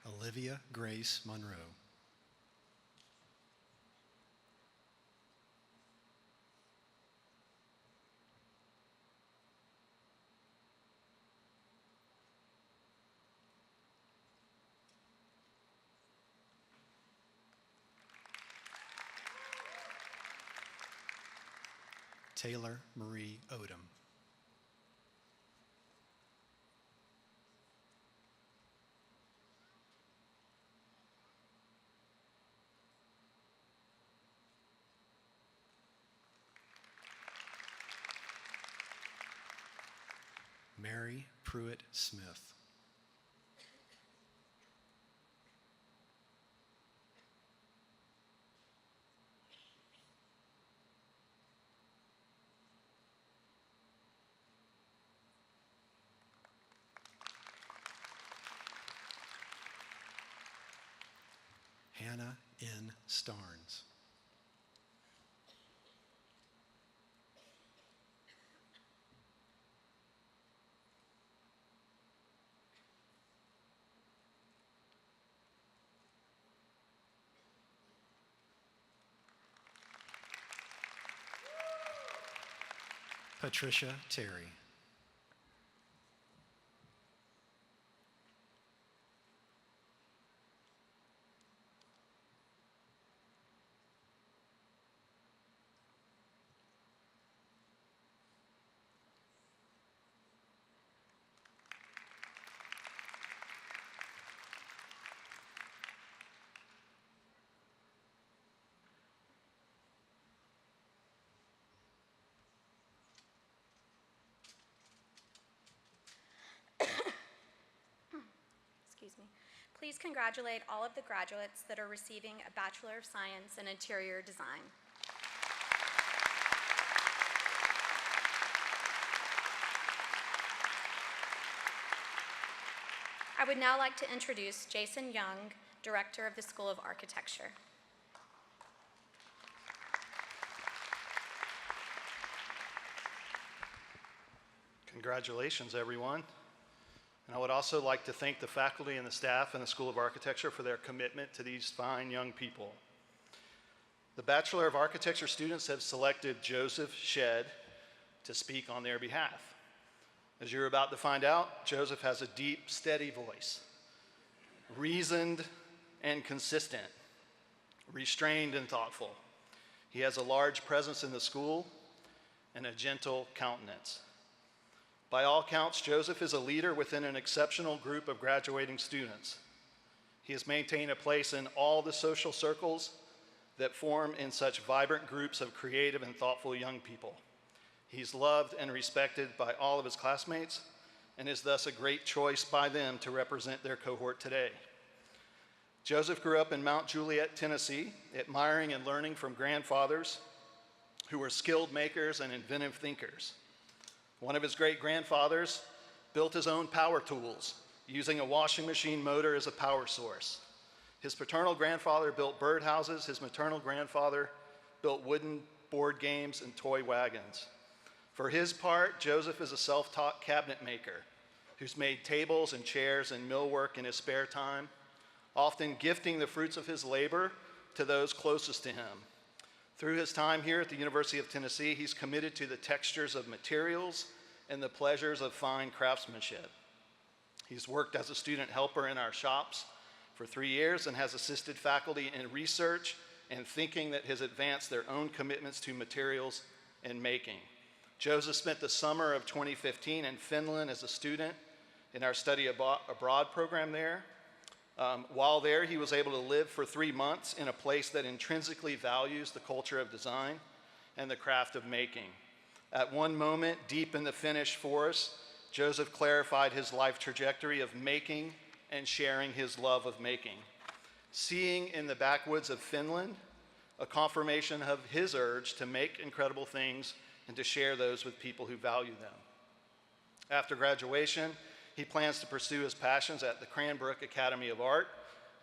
Olivia Grace Monroe. Taylor Marie Odom. Mary Pruitt Smith. Hannah N. Starnes. Patricia Terry. Excuse me. Please congratulate all of the graduates that are receiving a Bachelor of Science in Interior Design. I would now like to introduce Jason Young, Director of the School of Architecture. Congratulations, everyone. And I would also like to thank the faculty and the staff in the School of Architecture for their commitment to these fine young people. The Bachelor of Architecture students have selected Joseph Shedd to speak on their behalf. As you're about to find out, Joseph has a deep, steady voice, reasoned and consistent, restrained and thoughtful. He has a large presence in the school and a gentle countenance. By all counts, Joseph is a leader within an exceptional group of graduating students. He has maintained a place in all the social circles that form in such vibrant groups of creative and thoughtful young people. He's loved and respected by all of his classmates and is thus a great choice by them to represent their cohort today. Joseph grew up in Mount Juliet, Tennessee, admiring and learning from grandfathers who were skilled makers and inventive thinkers. One of his great-grandfathers built his own power tools, using a washing machine motor as a power source. His paternal grandfather built birdhouses. His maternal grandfather built wooden board games and toy wagons. For his part, Joseph is a self-taught cabinet maker who's made tables and chairs and millwork in his spare time, often gifting the fruits of his labor to those closest to him. Through his time here at the University of Tennessee, he's committed to the textures of materials and the pleasures of fine craftsmanship. He's worked as a student helper in our shops for 3 years and has assisted faculty in research and thinking that has advanced their own commitments to materials and making. Joseph spent the summer of 2015 in Finland as a student in our study abroad program there. While there, he was able to live for 3 months in a place that intrinsically values the culture of design and the craft of making. At one moment, deep in the Finnish forest, Joseph clarified his life trajectory of making and sharing his love of making, seeing in the backwoods of Finland a confirmation of his urge to make incredible things and to share those with people who value them. After graduation, he plans to pursue his passions at the Cranbrook Academy of Art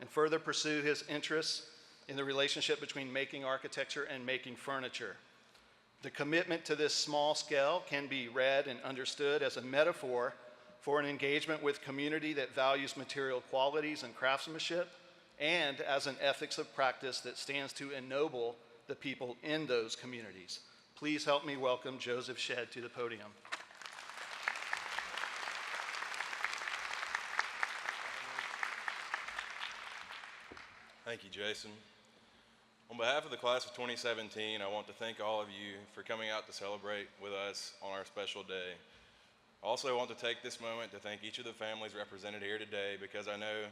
and further pursue his interests in the relationship between making architecture and making furniture. The commitment to this small scale can be read and understood as a metaphor for an engagement with community that values material qualities and craftsmanship, and as an ethics of practice that stands to ennoble the people in those communities. Please help me welcome Joseph Shedd to the podium. Thank you, Jason. On behalf of the class of 2017, I want to thank all of you for coming out to celebrate with us on our special day. I also want to take this moment to thank each of the families represented here today, because I know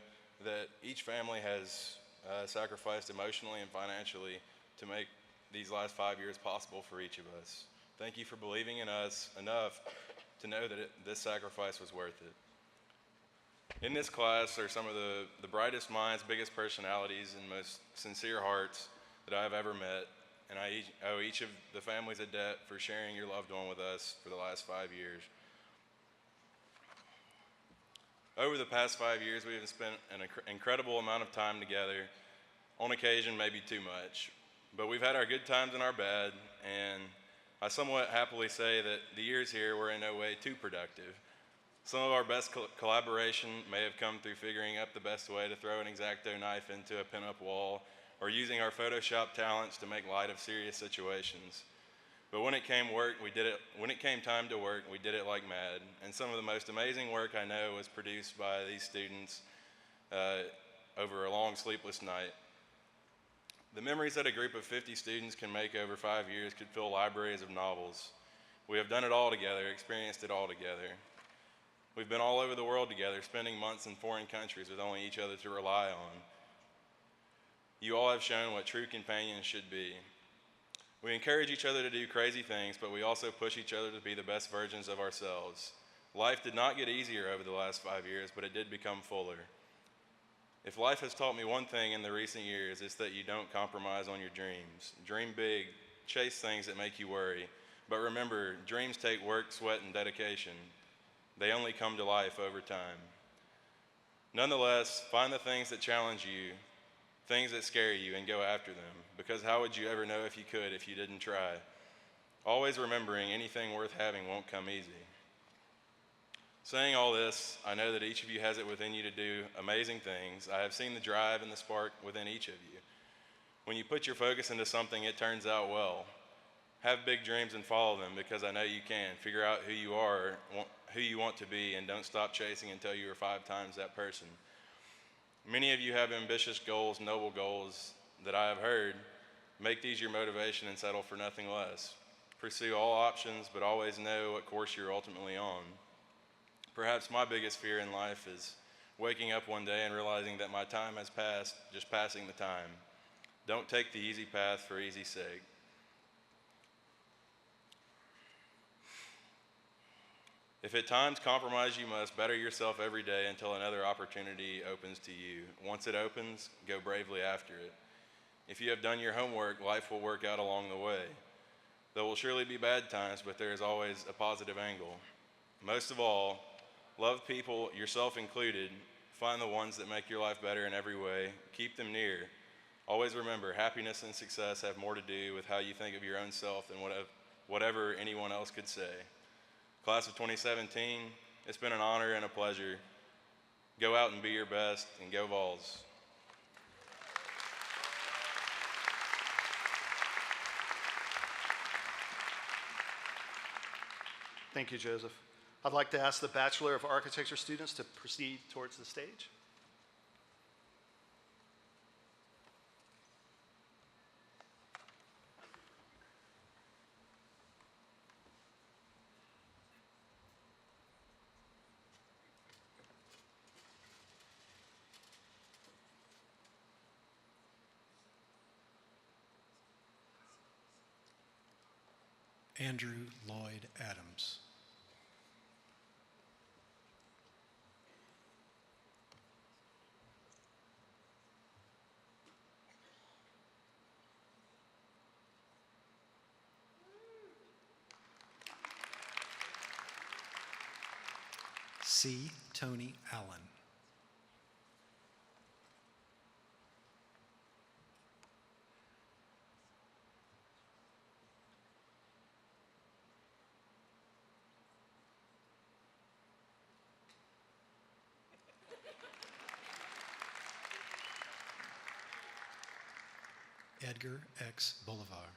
that each family has sacrificed emotionally and financially to make these last 5 years possible for each of us. Thank you for believing in us enough to know that this sacrifice was worth it. In this class are some of the brightest minds, biggest personalities, and most sincere hearts that I have ever met, and I owe each of the families a debt for sharing your loved one with us for the last 5 years. Over the past 5 years, we have spent an incredible amount of time together, on occasion maybe too much, but we've had our good times and our bad, and I somewhat happily say that the years here were in no way too productive. Some of our best collaboration may have come through figuring out the best way to throw an X-Acto knife into a pin-up wall, or using our Photoshop talents to make light of serious situations. But when it came time to work, we did it like mad. And some of the most amazing work I know was produced by these students over a long sleepless night. The memories that a group of 50 students can make over 5 years could fill libraries of novels. We have done it all together, experienced it all together. We've been all over the world together, spending months in foreign countries with only each other to rely on. You all have shown what true companions should be. We encourage each other to do crazy things, but we also push each other to be the best versions of ourselves. Life did not get easier over the last 5 years, but it did become fuller. If life has taught me one thing in the recent years, it's that you don't compromise on your dreams. Dream big, chase things that make you worry. But remember, dreams take work, sweat, and dedication. They only come to life over time. Nonetheless, find the things that challenge you, things that scare you, and go after them, because how would you ever know if you could if you didn't try? Always remembering anything worth having won't come easy. Saying all this, I know that each of you has it within you to do amazing things. I have seen the drive and the spark within each of you. When you put your focus into something, it turns out well. Have big dreams and follow them, because I know you can. Figure out who you are, who you want to be and don't stop chasing until you are 5 times that person. Many of you have ambitious goals, noble goals that I have heard. Make these your motivation and settle for nothing less. Pursue all options, but always know what course you're ultimately on. Perhaps my biggest fear in life is waking up one day and realizing that my time has passed, just passing the time. Don't take the easy path for easy's sake. If at times compromise you must, better yourself every day until another opportunity opens to you. Once it opens, go bravely after it. If you have done your homework, life will work out along the way. There will surely be bad times, but there is always a positive angle. Most of all, love people, yourself included. Find the ones that make your life better in every way. Keep them near. Always remember, happiness and success have more to do with how you think of your own self than whatever anyone else could say. Class of 2017, it's been an honor and a pleasure. Go out and be your best, and go Vols. Thank you, Joseph. I'd like to ask the Bachelor of Architecture students to proceed towards the stage. Andrew Lloyd Adams. C. Tony Allen. Edgar X. Bolivar.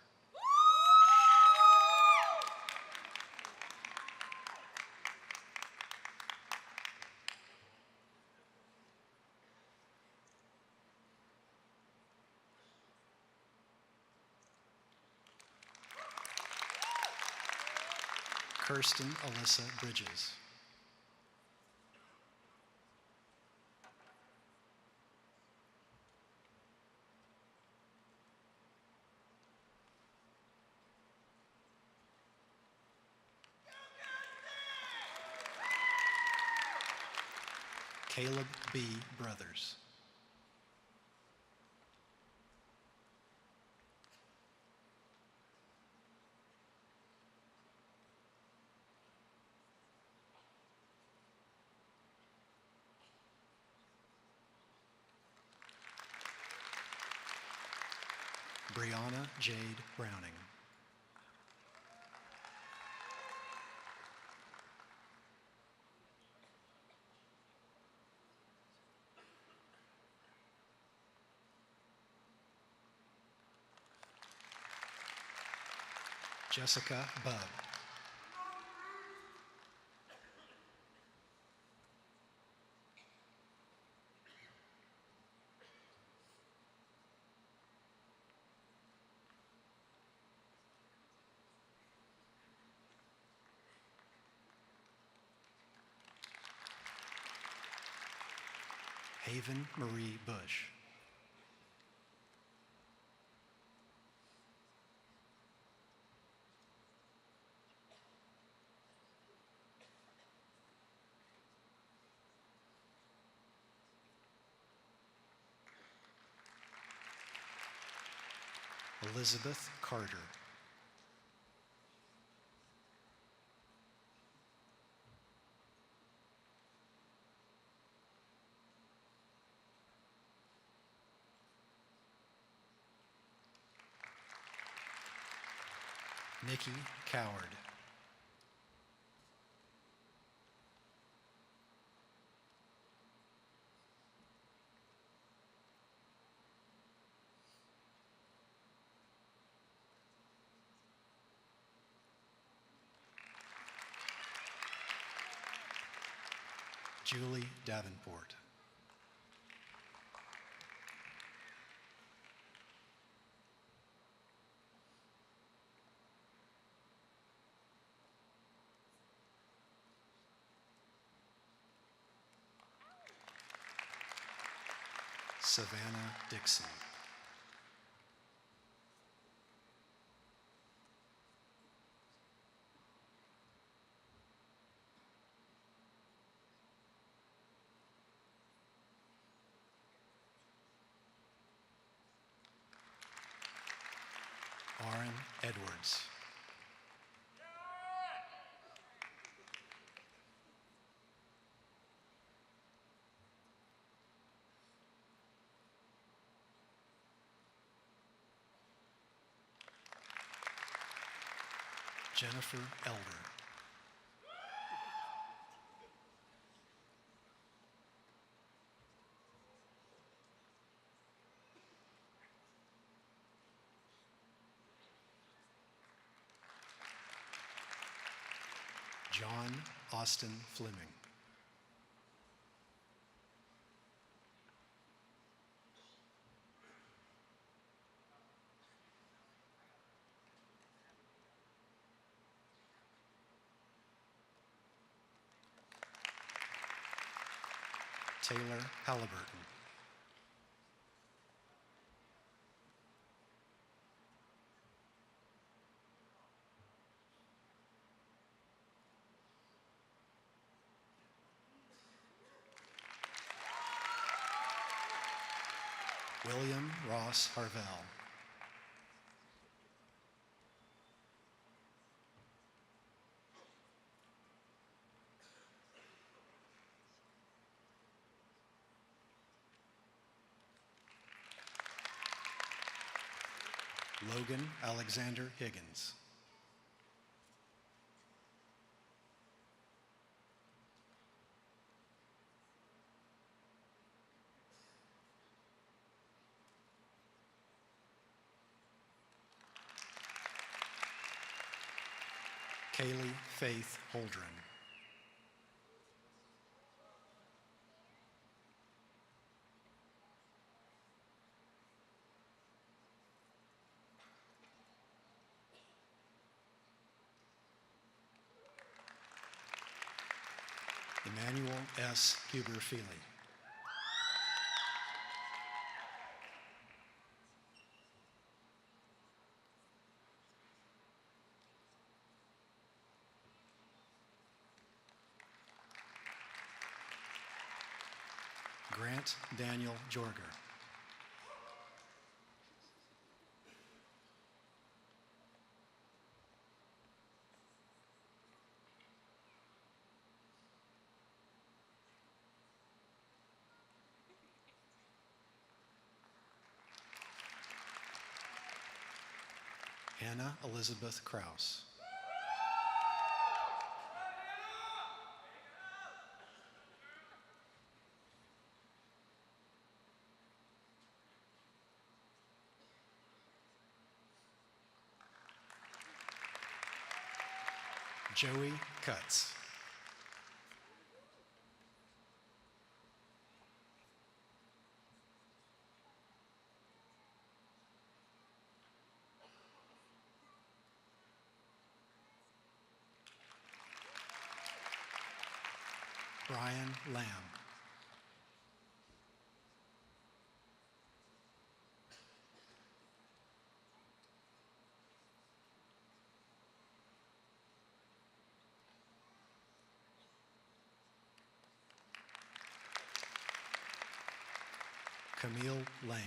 Kirsten Alyssa Bridges. Caleb B. Brothers. Brianna Jade Browning. Jessica Bubb. Haven Marie Bush. Elizabeth Carter. Nikki Coward. Julie Davenport. Savannah Dixon. Lauren Edwards. Jennifer Elder. John Austin Fleming. Taylor Halliburton. William Ross Harvell. Logan Alexander Higgins. Kaylee Faith Holdren. Emmanuel S. Huber Feely. Grant Daniel Jorger. Hannah Elizabeth Kraus. Joey Cutts. Brian Lamb. Camille Lane.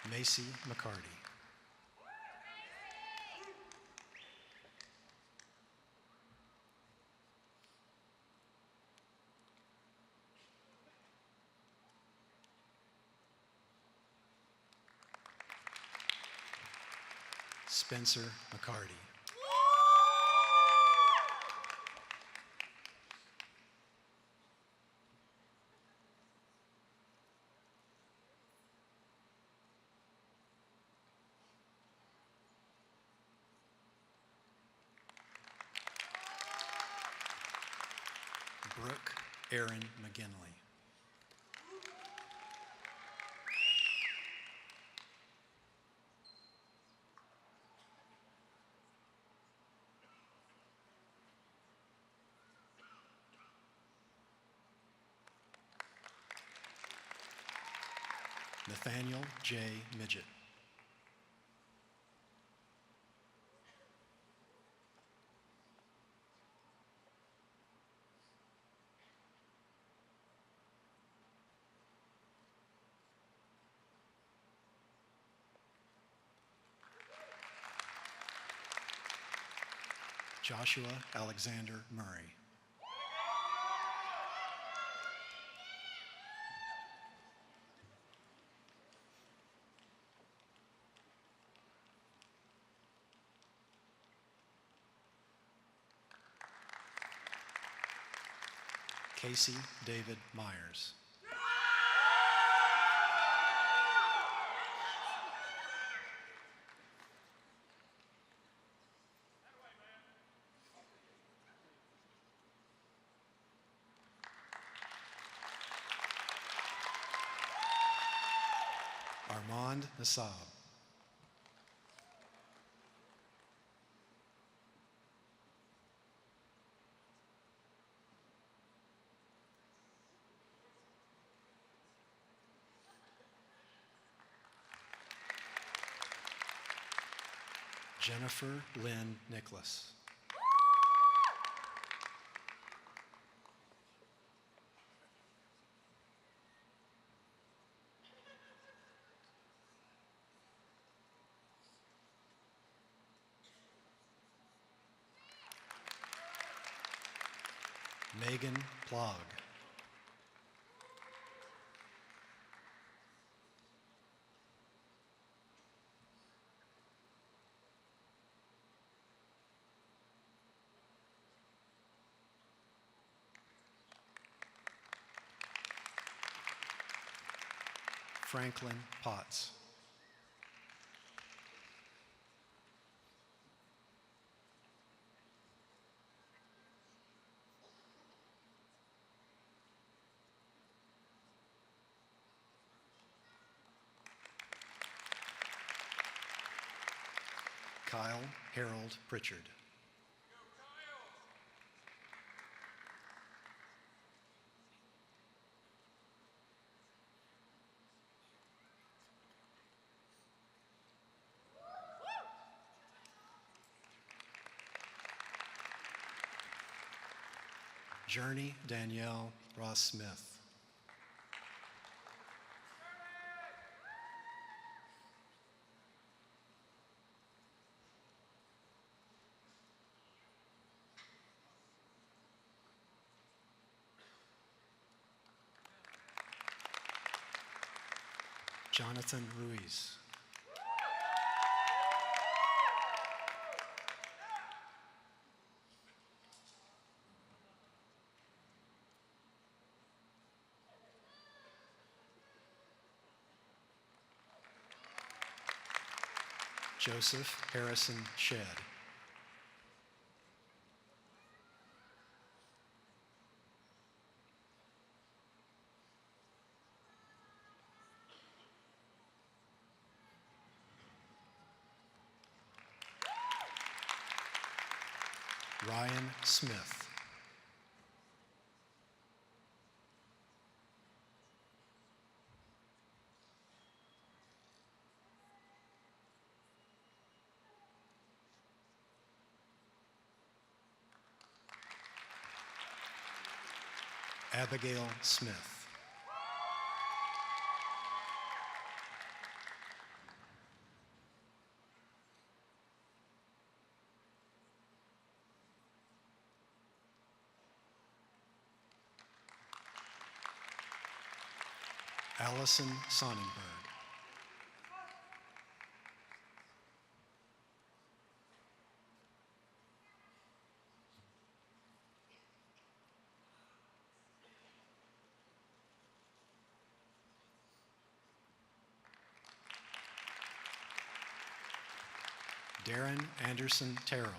Macy McCarty. Spencer McCarty. Brooke Aaron McGinley. Nathaniel J. Midget. Joshua Alexander Murray. Casey David Myers. Armand Nassab. Jennifer Lynn Nicholas. Megan Plog. Franklin Potts. Kyle Harold Pritchard. Journey Danielle Ross Smith. Jonathan Ruiz. Joseph Harrison Shedd. Ryan Smith. Abigail Smith. Allison Sonnenberg. Darren Anderson Terrell.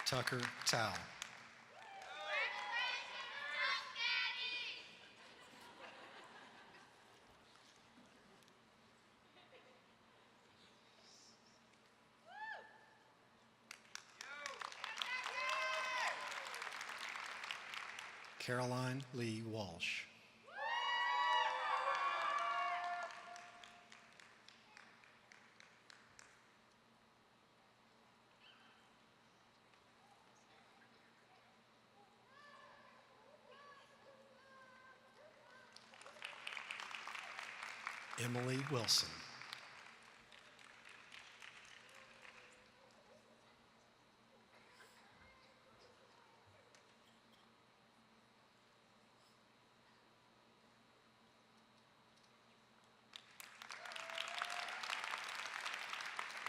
Tucker Tao. Caroline Lee Walsh. Emily Wilson.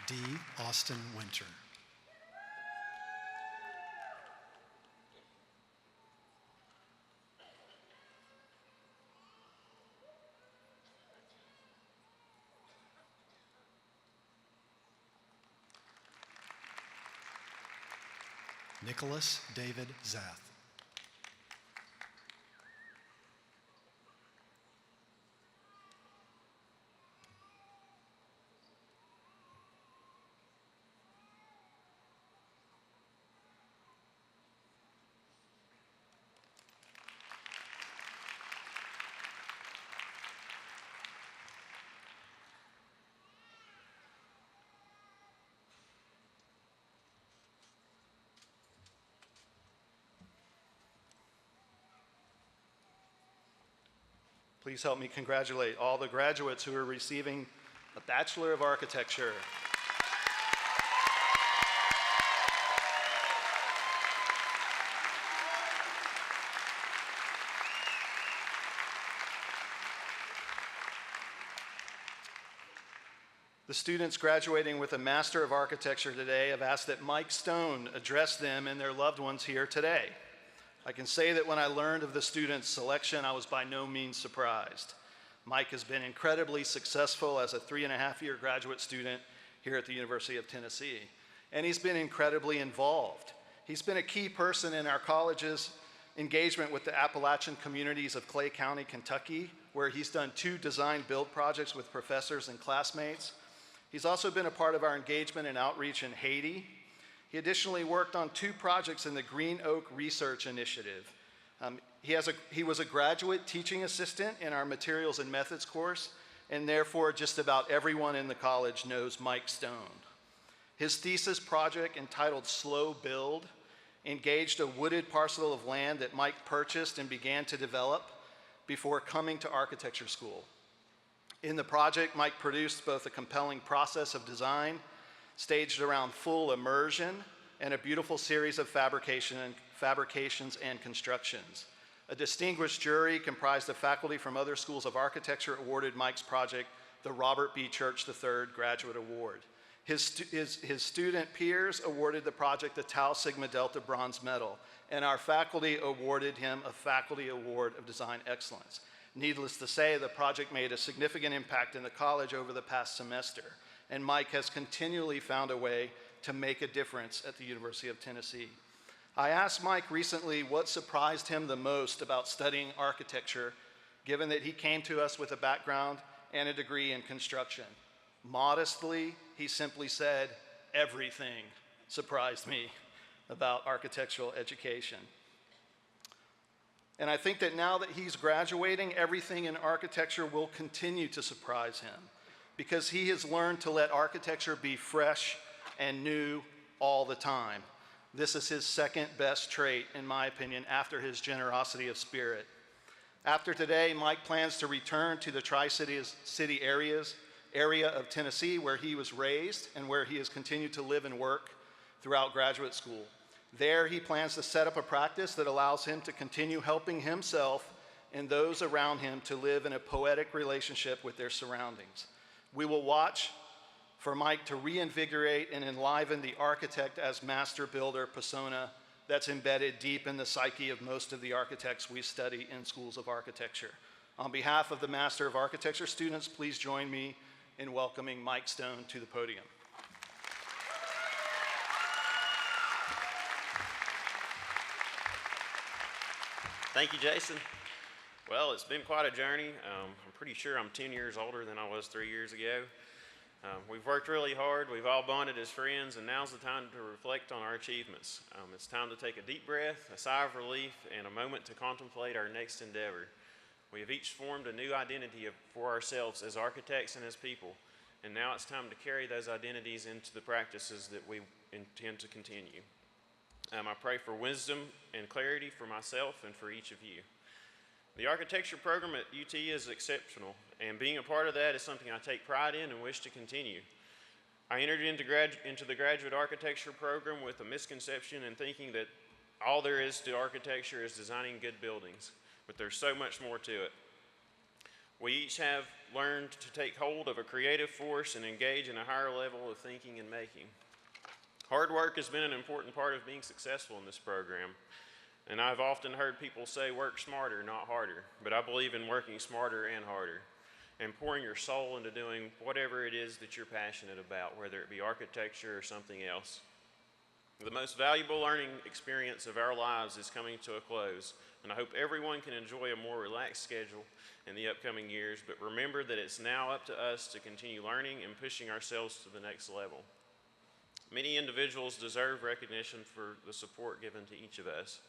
D. Austin Winter. Nicholas David Zath. Please help me congratulate all the graduates who are receiving a Bachelor of Architecture. The students graduating with a Master of Architecture today have asked that Mike Stone address them and their loved ones here today. I can say that when I learned of the students' selection, I was by no means surprised. Mike has been incredibly successful as a 3.5-year graduate student here at the University of Tennessee, and he's been incredibly involved. He's been a key person in our college's engagement with the Appalachian communities of Clay County, Kentucky, where he's done 2 design-build projects with professors and classmates. He's also been a part of our engagement and outreach in Haiti. He additionally worked on 2 projects in the Green Oak Research Initiative. He was a graduate teaching assistant in our Materials and Methods course, and therefore just about everyone in the college knows Mike Stone. His thesis project, entitled Slow Build, engaged a wooded parcel of land that Mike purchased and began to develop before coming to architecture school. In the project, Mike produced both a compelling process of design staged around full immersion and a beautiful series of fabrications and constructions. A distinguished jury comprised of faculty from other schools of architecture awarded Mike's project the Robert B. Church III Graduate Award. His student peers awarded the project the Tau Sigma Delta Bronze Medal, and our faculty awarded him a Faculty Award of Design Excellence. Needless to say, the project made a significant impact in the college over the past semester, and Mike has continually found a way to make a difference at the University of Tennessee. I asked Mike recently what surprised him the most about studying architecture, given that he came to us with a background and a degree in construction. Modestly, he simply said, "Everything surprised me about architectural education." And I think that now that he's graduating, everything in architecture will continue to surprise him, because he has learned to let architecture be fresh and new all the time. This is his second best trait, in my opinion, after his generosity of spirit. After today, Mike plans to return to the Tri-City area of Tennessee, where he was raised and where he has continued to live and work throughout graduate school. There, he plans to set up a practice that allows him to continue helping himself and those around him to live in a poetic relationship with their surroundings. We will watch for Mike to reinvigorate and enliven the architect as master builder persona that's embedded deep in the psyche of most of the architects we study in schools of architecture. On behalf of the Master of Architecture students, please join me in welcoming Mike Stone to the podium. Thank you, Jason. Well, it's been quite a journey. I'm pretty sure I'm 10 years older than I was 3 years ago. We've worked really hard, we've all bonded as friends, and now's the time to reflect on our achievements. It's time to take a deep breath, a sigh of relief, and a moment to contemplate our next endeavor. We have each formed a new identity for ourselves as architects and as people, and now it's time to carry those identities into the practices that we intend to continue. I pray for wisdom and clarity for myself and for each of you. The architecture program at UT is exceptional, and being a part of that is something I take pride in and wish to continue. I entered into the graduate architecture program with a misconception and thinking that all there is to architecture is designing good buildings, but there's so much more to it. We each have learned to take hold of a creative force and engage in a higher level of thinking and making. Hard work has been an important part of being successful in this program. And I've often heard people say work smarter, not harder, but I believe in working smarter and harder and pouring your soul into doing whatever it is that you're passionate about, whether it be architecture or something else. The most valuable learning experience of our lives is coming to a close, and I hope everyone can enjoy a more relaxed schedule in the upcoming years, but remember that it's now up to us to continue learning and pushing ourselves to the next level. Many individuals deserve recognition for the support given to each of us.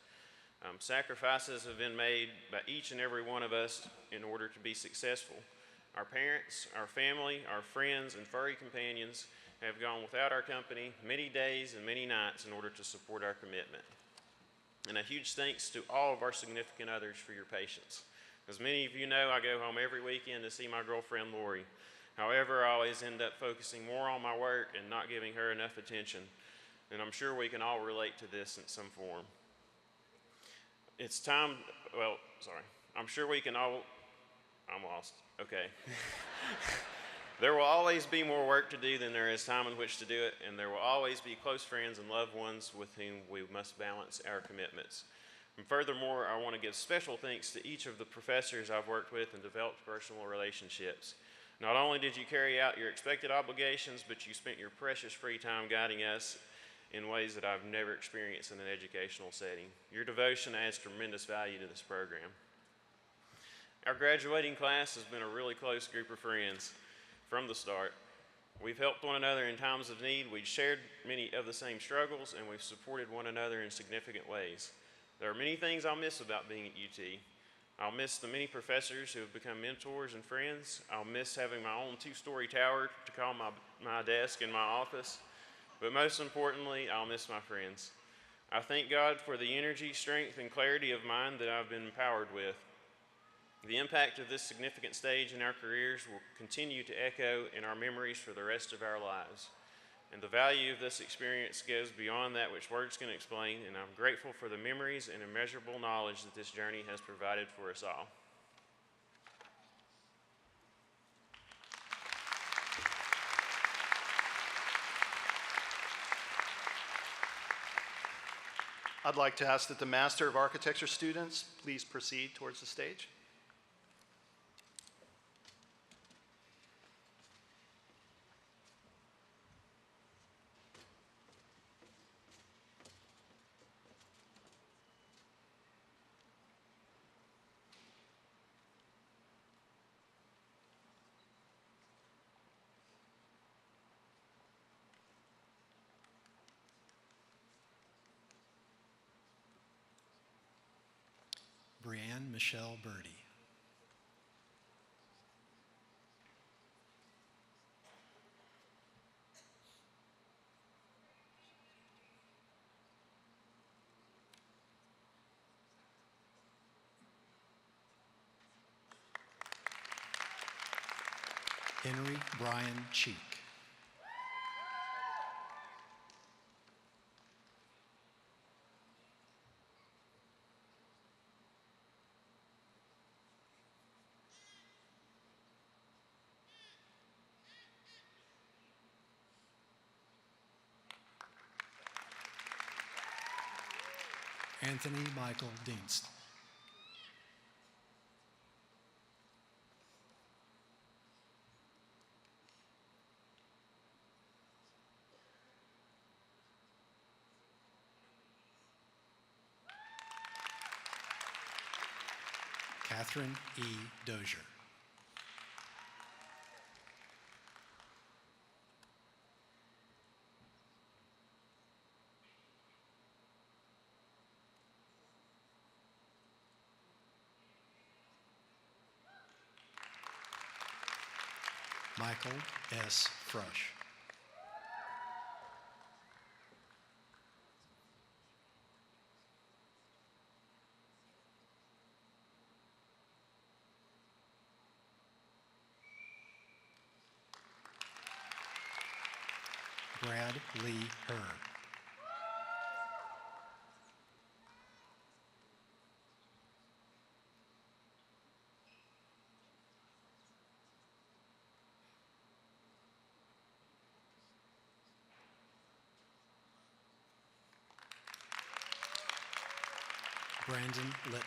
Sacrifices have been made by each and every one of us in order to be successful. Our parents, our family, our friends, and furry companions have gone without our company many days and many nights in order to support our commitment. And a huge thanks to all of our significant others for your patience. As many of you know, I go home every weekend to see my girlfriend, Lori. However, I always end up focusing more on my work and not giving her enough attention. And I'm sure we can all relate to this in some form. It's time, I'm sure we can all, I'm lost, okay. There will always be more work to do than there is time in which to do it, and there will always be close friends and loved ones with whom we must balance our commitments. And furthermore, I want to give special thanks to each of the professors I've worked with and developed personal relationships. Not only did you carry out your expected obligations, but you spent your precious free time guiding us in ways that I've never experienced in an educational setting. Your devotion adds tremendous value to this program. Our graduating class has been a really close group of friends from the start. We've helped one another in times of need, we've shared many of the same struggles, and we've supported one another in significant ways. There are many things I'll miss about being at UT. I'll miss the many professors who have become mentors and friends. I'll miss having my own two-story tower to call my desk in my office. But most importantly, I'll miss my friends. I thank God for the energy, strength, and clarity of mind that I've been empowered with. The impact of this significant stage in our careers will continue to echo in our memories for the rest of our lives. And the value of this experience goes beyond that which words can explain, and I'm grateful for the memories and immeasurable knowledge that this journey has provided for us all. I'd like to ask that the Master of Architecture students please proceed towards the stage. Brianne Michelle Birdie. Henry Brian Cheek. Anthony Michael Dienst. Catherine E. Dozier. Michael S. Frush. Brad Lee Herr. Brandon Litton.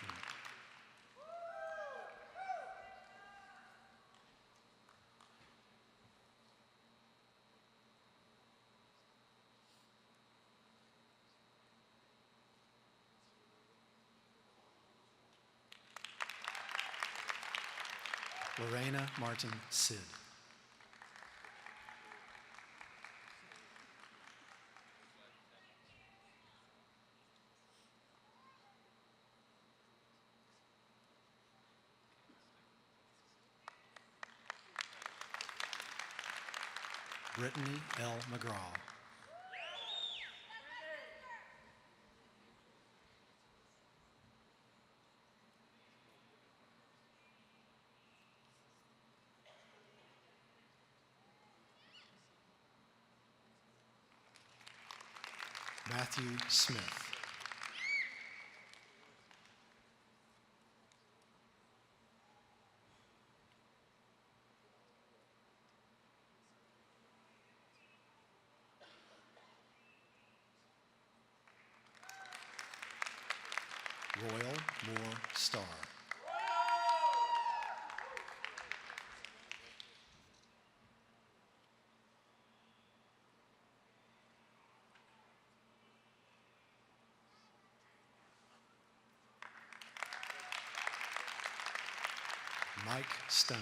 Lorena Martin Sid. Brittany L. McGraw. Matthew Smith. Royal Moore Starr. Mike Stone.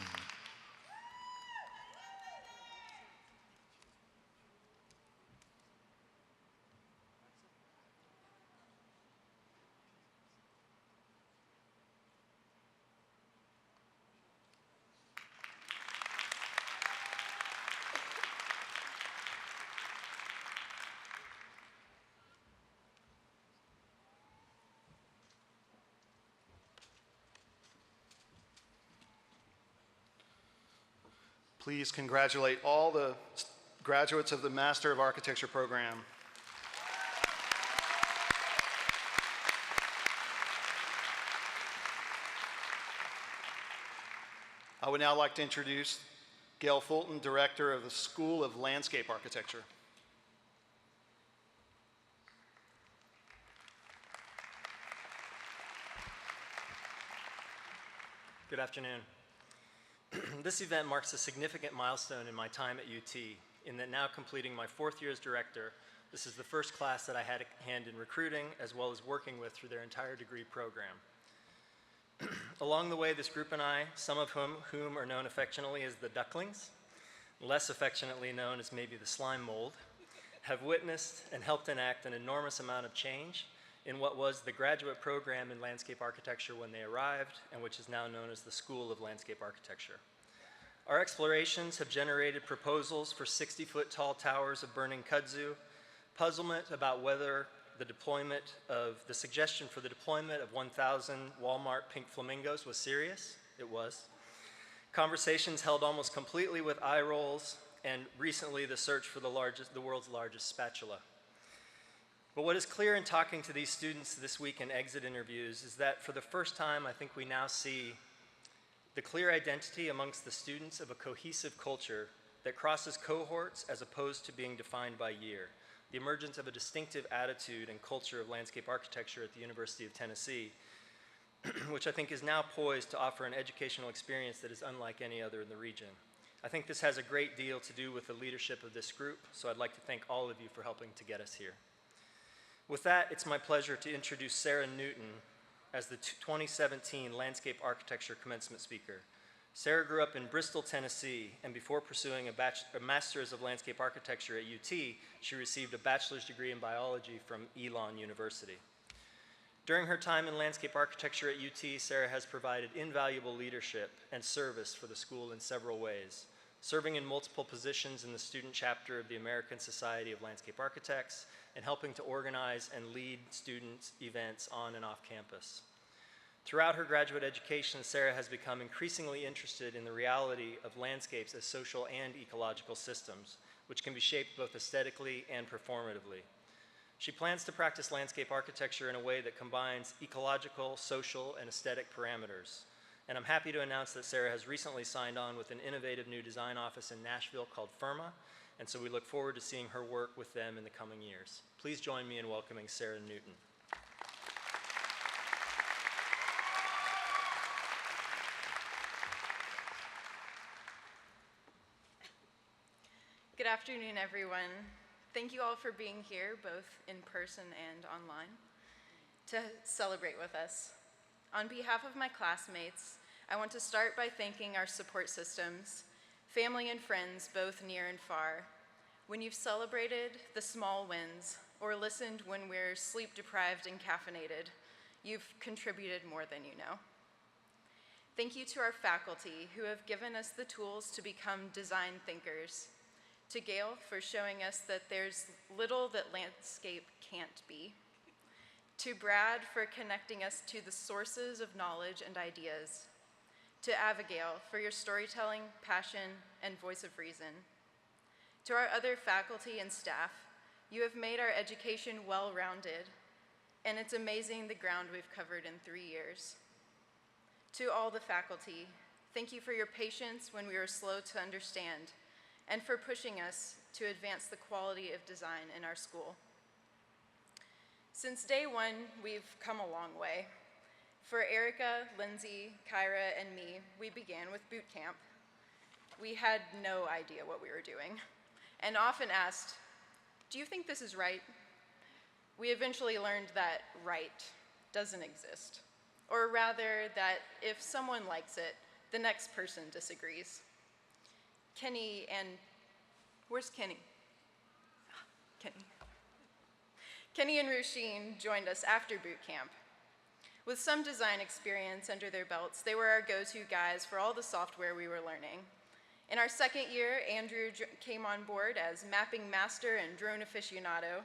Please congratulate all the graduates of the Master of Architecture program. I would now like to introduce Gail Fulton, Director of the School of Landscape Architecture. Good afternoon. This event marks a significant milestone in my time at UT, in that now completing my 4th year as director, this is the first class that I had a hand in recruiting as well as working with through their entire degree program. Along the way, this group and I, some of whom are known affectionately as the ducklings, less affectionately known as maybe the slime mold, have witnessed and helped enact an enormous amount of change in what was the graduate program in landscape architecture when they arrived, and which is now known as the School of Landscape Architecture. Our explorations have generated proposals for 60-foot tall towers of burning kudzu, puzzlement about whether the suggestion for the deployment of 1,000 Walmart pink flamingos was serious. It was. Conversations held almost completely with eye rolls, and recently the search for the world's largest spatula. But what is clear in talking to these students this week in exit interviews is that for the first time, I think we now see the clear identity amongst the students of a cohesive culture that crosses cohorts as opposed to being defined by year. the emergence of a distinctive attitude and culture of landscape architecture at the University of Tennessee, which I think is now poised to offer an educational experience that is unlike any other in the region. I think this has a great deal to do with the leadership of this group, so I'd like to thank all of you for helping to get us here. With that, it's my pleasure to introduce Sarah Newton as the 2017 Landscape Architecture Commencement Speaker. Sarah grew up in Bristol, Tennessee, and before pursuing a Master's of Landscape Architecture at UT, she received a bachelor's degree in biology from Elon University. During her time in landscape architecture at UT, Sarah has provided invaluable leadership and service for the school in several ways, serving in multiple positions in the student chapter of the American Society of Landscape Architects, and helping to organize and lead student events on and off campus. Throughout her graduate education, Sarah has become increasingly interested in the reality of landscapes as social and ecological systems, which can be shaped both aesthetically and performatively. She plans to practice landscape architecture in a way that combines ecological, social, and aesthetic parameters. And I'm happy to announce that Sarah has recently signed on with an innovative new design office in Nashville called Firma, and so we look forward to seeing her work with them in the coming years. Please join me in welcoming Sarah Newton. Good afternoon, everyone. Thank you all for being here, both in person and online, to celebrate with us. On behalf of my classmates, I want to start by thanking our support systems, family and friends, both near and far. When you've celebrated the small wins or listened when we're sleep-deprived and caffeinated, you've contributed more than you know. Thank you to our faculty who have given us the tools to become design thinkers, to Gail for showing us that there's little that landscape can't be, to Brad for connecting us to the sources of knowledge and ideas, to Abigail for your storytelling, passion, and voice of reason. To our other faculty and staff, you have made our education well-rounded, and it's amazing the ground we've covered in 3 years. To all the faculty, thank you for your patience when we were slow to understand, and for pushing us to advance the quality of design in our school. Since day one, we've come a long way. For Erica, Lindsay, Kyra, and me, we began with boot camp. We had no idea what we were doing, and often asked, "Do you think this is right?" We eventually learned that right doesn't exist, or rather that if someone likes it, the next person disagrees. Kenny and, where's Kenny? Kenny. Kenny and Rusheen joined us after boot camp. With some design experience under their belts, they were our go-to guys for all the software we were learning. In our second year, Andrew came on board as mapping master and drone aficionado.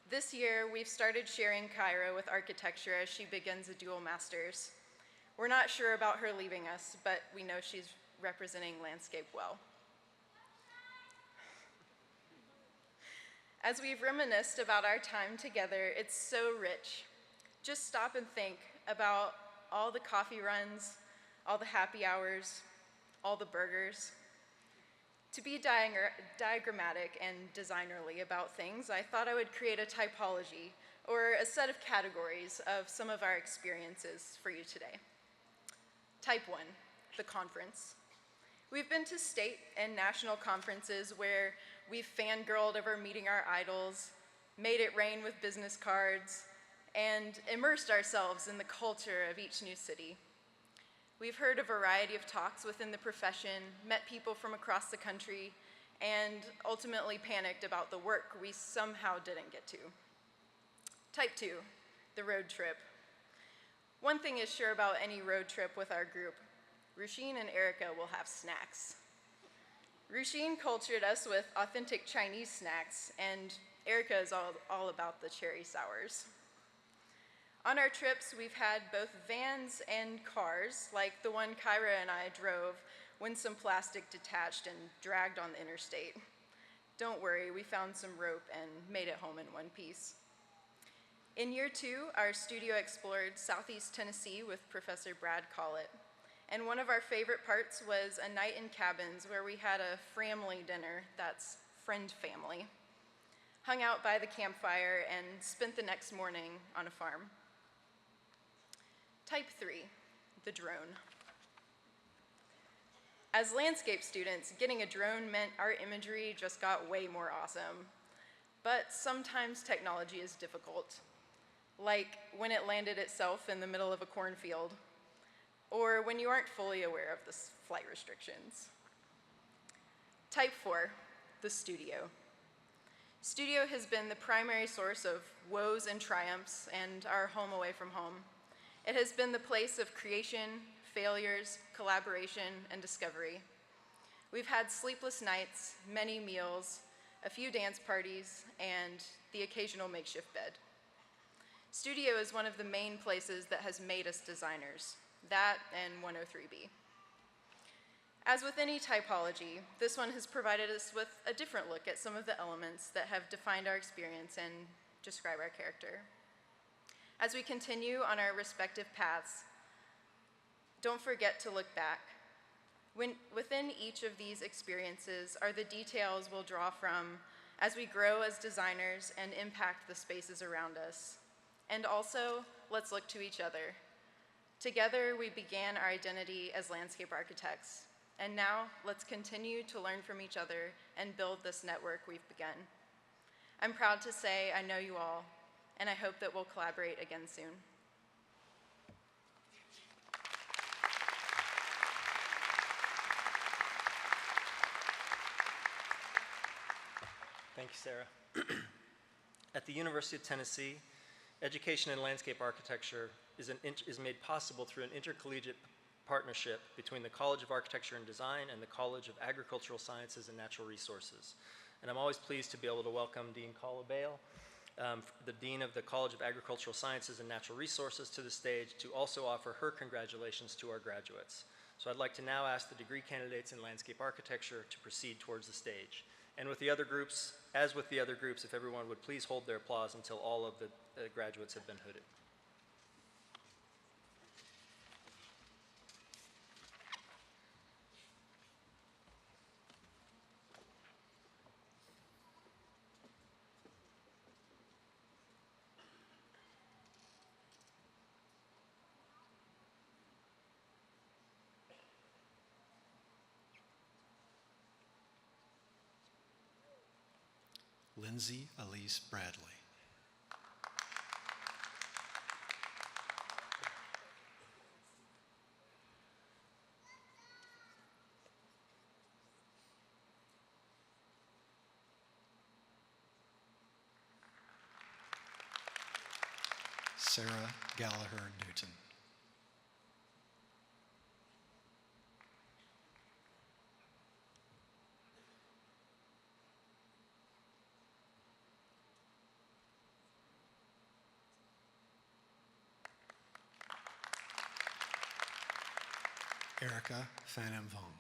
This year, we've started sharing Kyra with architecture as she begins a dual master's. We're not sure about her leaving us, but we know she's representing landscape well. As we've reminisced about our time together, it's so rich. Just stop and think about all the coffee runs, all the happy hours, all the burgers. To be diagrammatic and designerly about things, I thought I would create a typology, or a set of categories of some of our experiences for you today. Type 1, the conference. We've been to state and national conferences where we've fangirled over meeting our idols, made it rain with business cards, and immersed ourselves in the culture of each new city. We've heard a variety of talks within the profession, met people from across the country, and ultimately panicked about the work we somehow didn't get to. Type 2, the road trip. One thing is sure about any road trip with our group: Rusheen and Erica will have snacks. Rusheen cultured us with authentic Chinese snacks, and Erica is all about the cherry sours. On our trips, we've had both vans and cars, like the one Kyra and I drove when some plastic detached and dragged on the interstate. Don't worry, we found some rope and made it home in one piece. In year 2, our studio explored Southeast Tennessee with Professor Brad Collett. And one of our favorite parts was a night in cabins where we had a framily dinner, that's friend family. hung out by the campfire, and spent the next morning on a farm. Type 3, the drone. As landscape students, getting a drone meant our imagery just got way more awesome. But sometimes technology is difficult, like when it landed itself in the middle of a cornfield, or when you aren't fully aware of the flight restrictions. Type 4, the studio. Studio has been the primary source of woes and triumphs and our home away from home. It has been the place of creation, failures, collaboration, and discovery. We've had sleepless nights, many meals, a few dance parties, and the occasional makeshift bed. Studio is one of the main places that has made us designers, that and 103B. As with any typology, this one has provided us with a different look at some of the elements that have defined our experience and describe our character. As we continue on our respective paths, don't forget to look back. Within each of these experiences are the details we'll draw from as we grow as designers and impact the spaces around us. And also, let's look to each other. Together, we began our identity as landscape architects. And now, let's continue to learn from each other and build this network we've begun. I'm proud to say I know you all, and I hope that we'll collaborate again soon. Thank you, Sarah. At the University of Tennessee, education in landscape architecture is made possible through an intercollegiate partnership between the College of Architecture and Design and the College of Agricultural Sciences and Natural Resources. And I'm always pleased to be able to welcome Dean Carla Bale, the Dean of the College of Agricultural Sciences and Natural Resources, to the stage to also offer her congratulations to our graduates. So I'd like to now ask the degree candidates in landscape architecture to proceed towards the stage. And with the other groups, as with the other groups, if everyone would please hold their applause until all of the graduates have been hooded. Lindsay Elise Bradley. Sarah Gallagher Newton. Erica Phanam Vong.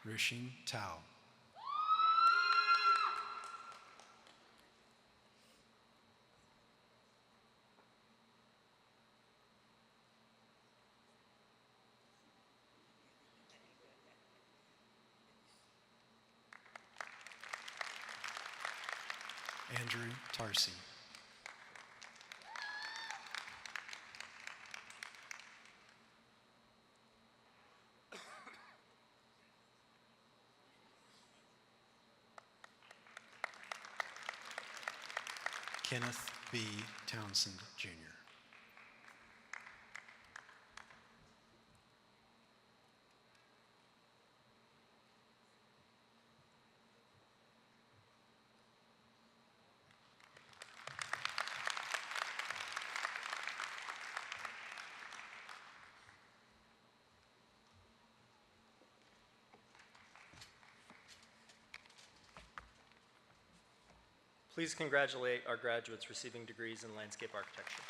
Rushin Tao. Andrew Tarsi. Kenneth B. Townsend, Jr. Please congratulate our graduates receiving degrees in landscape architecture.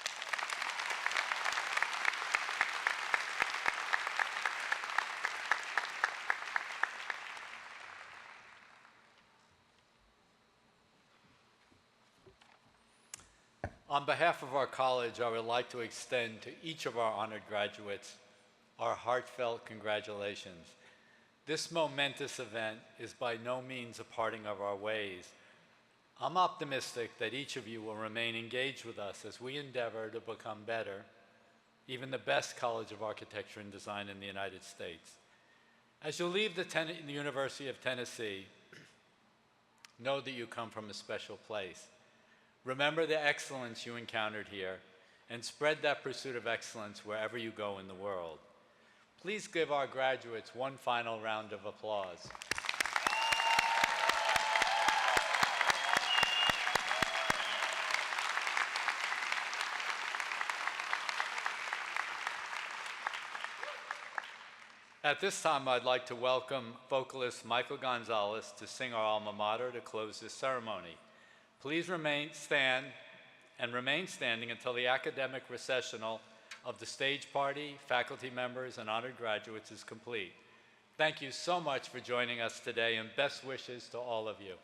On behalf of our college, I would like to extend to each of our honored graduates our heartfelt congratulations. This momentous event is by no means a parting of our ways. I'm optimistic that each of you will remain engaged with us as we endeavor to become better, even the best College of Architecture and Design in the United States. As you leave the University of Tennessee, know that you come from a special place. Remember the excellence you encountered here and spread that pursuit of excellence wherever you go in the world. Please give our graduates one final round of applause. At this time, I'd like to welcome vocalist Michael Gonzalez to sing our alma mater to close this ceremony. Please remain standing until the academic recessional of the stage party, faculty members, and honored graduates is complete. Thank you so much for joining us today, and best wishes to all of you.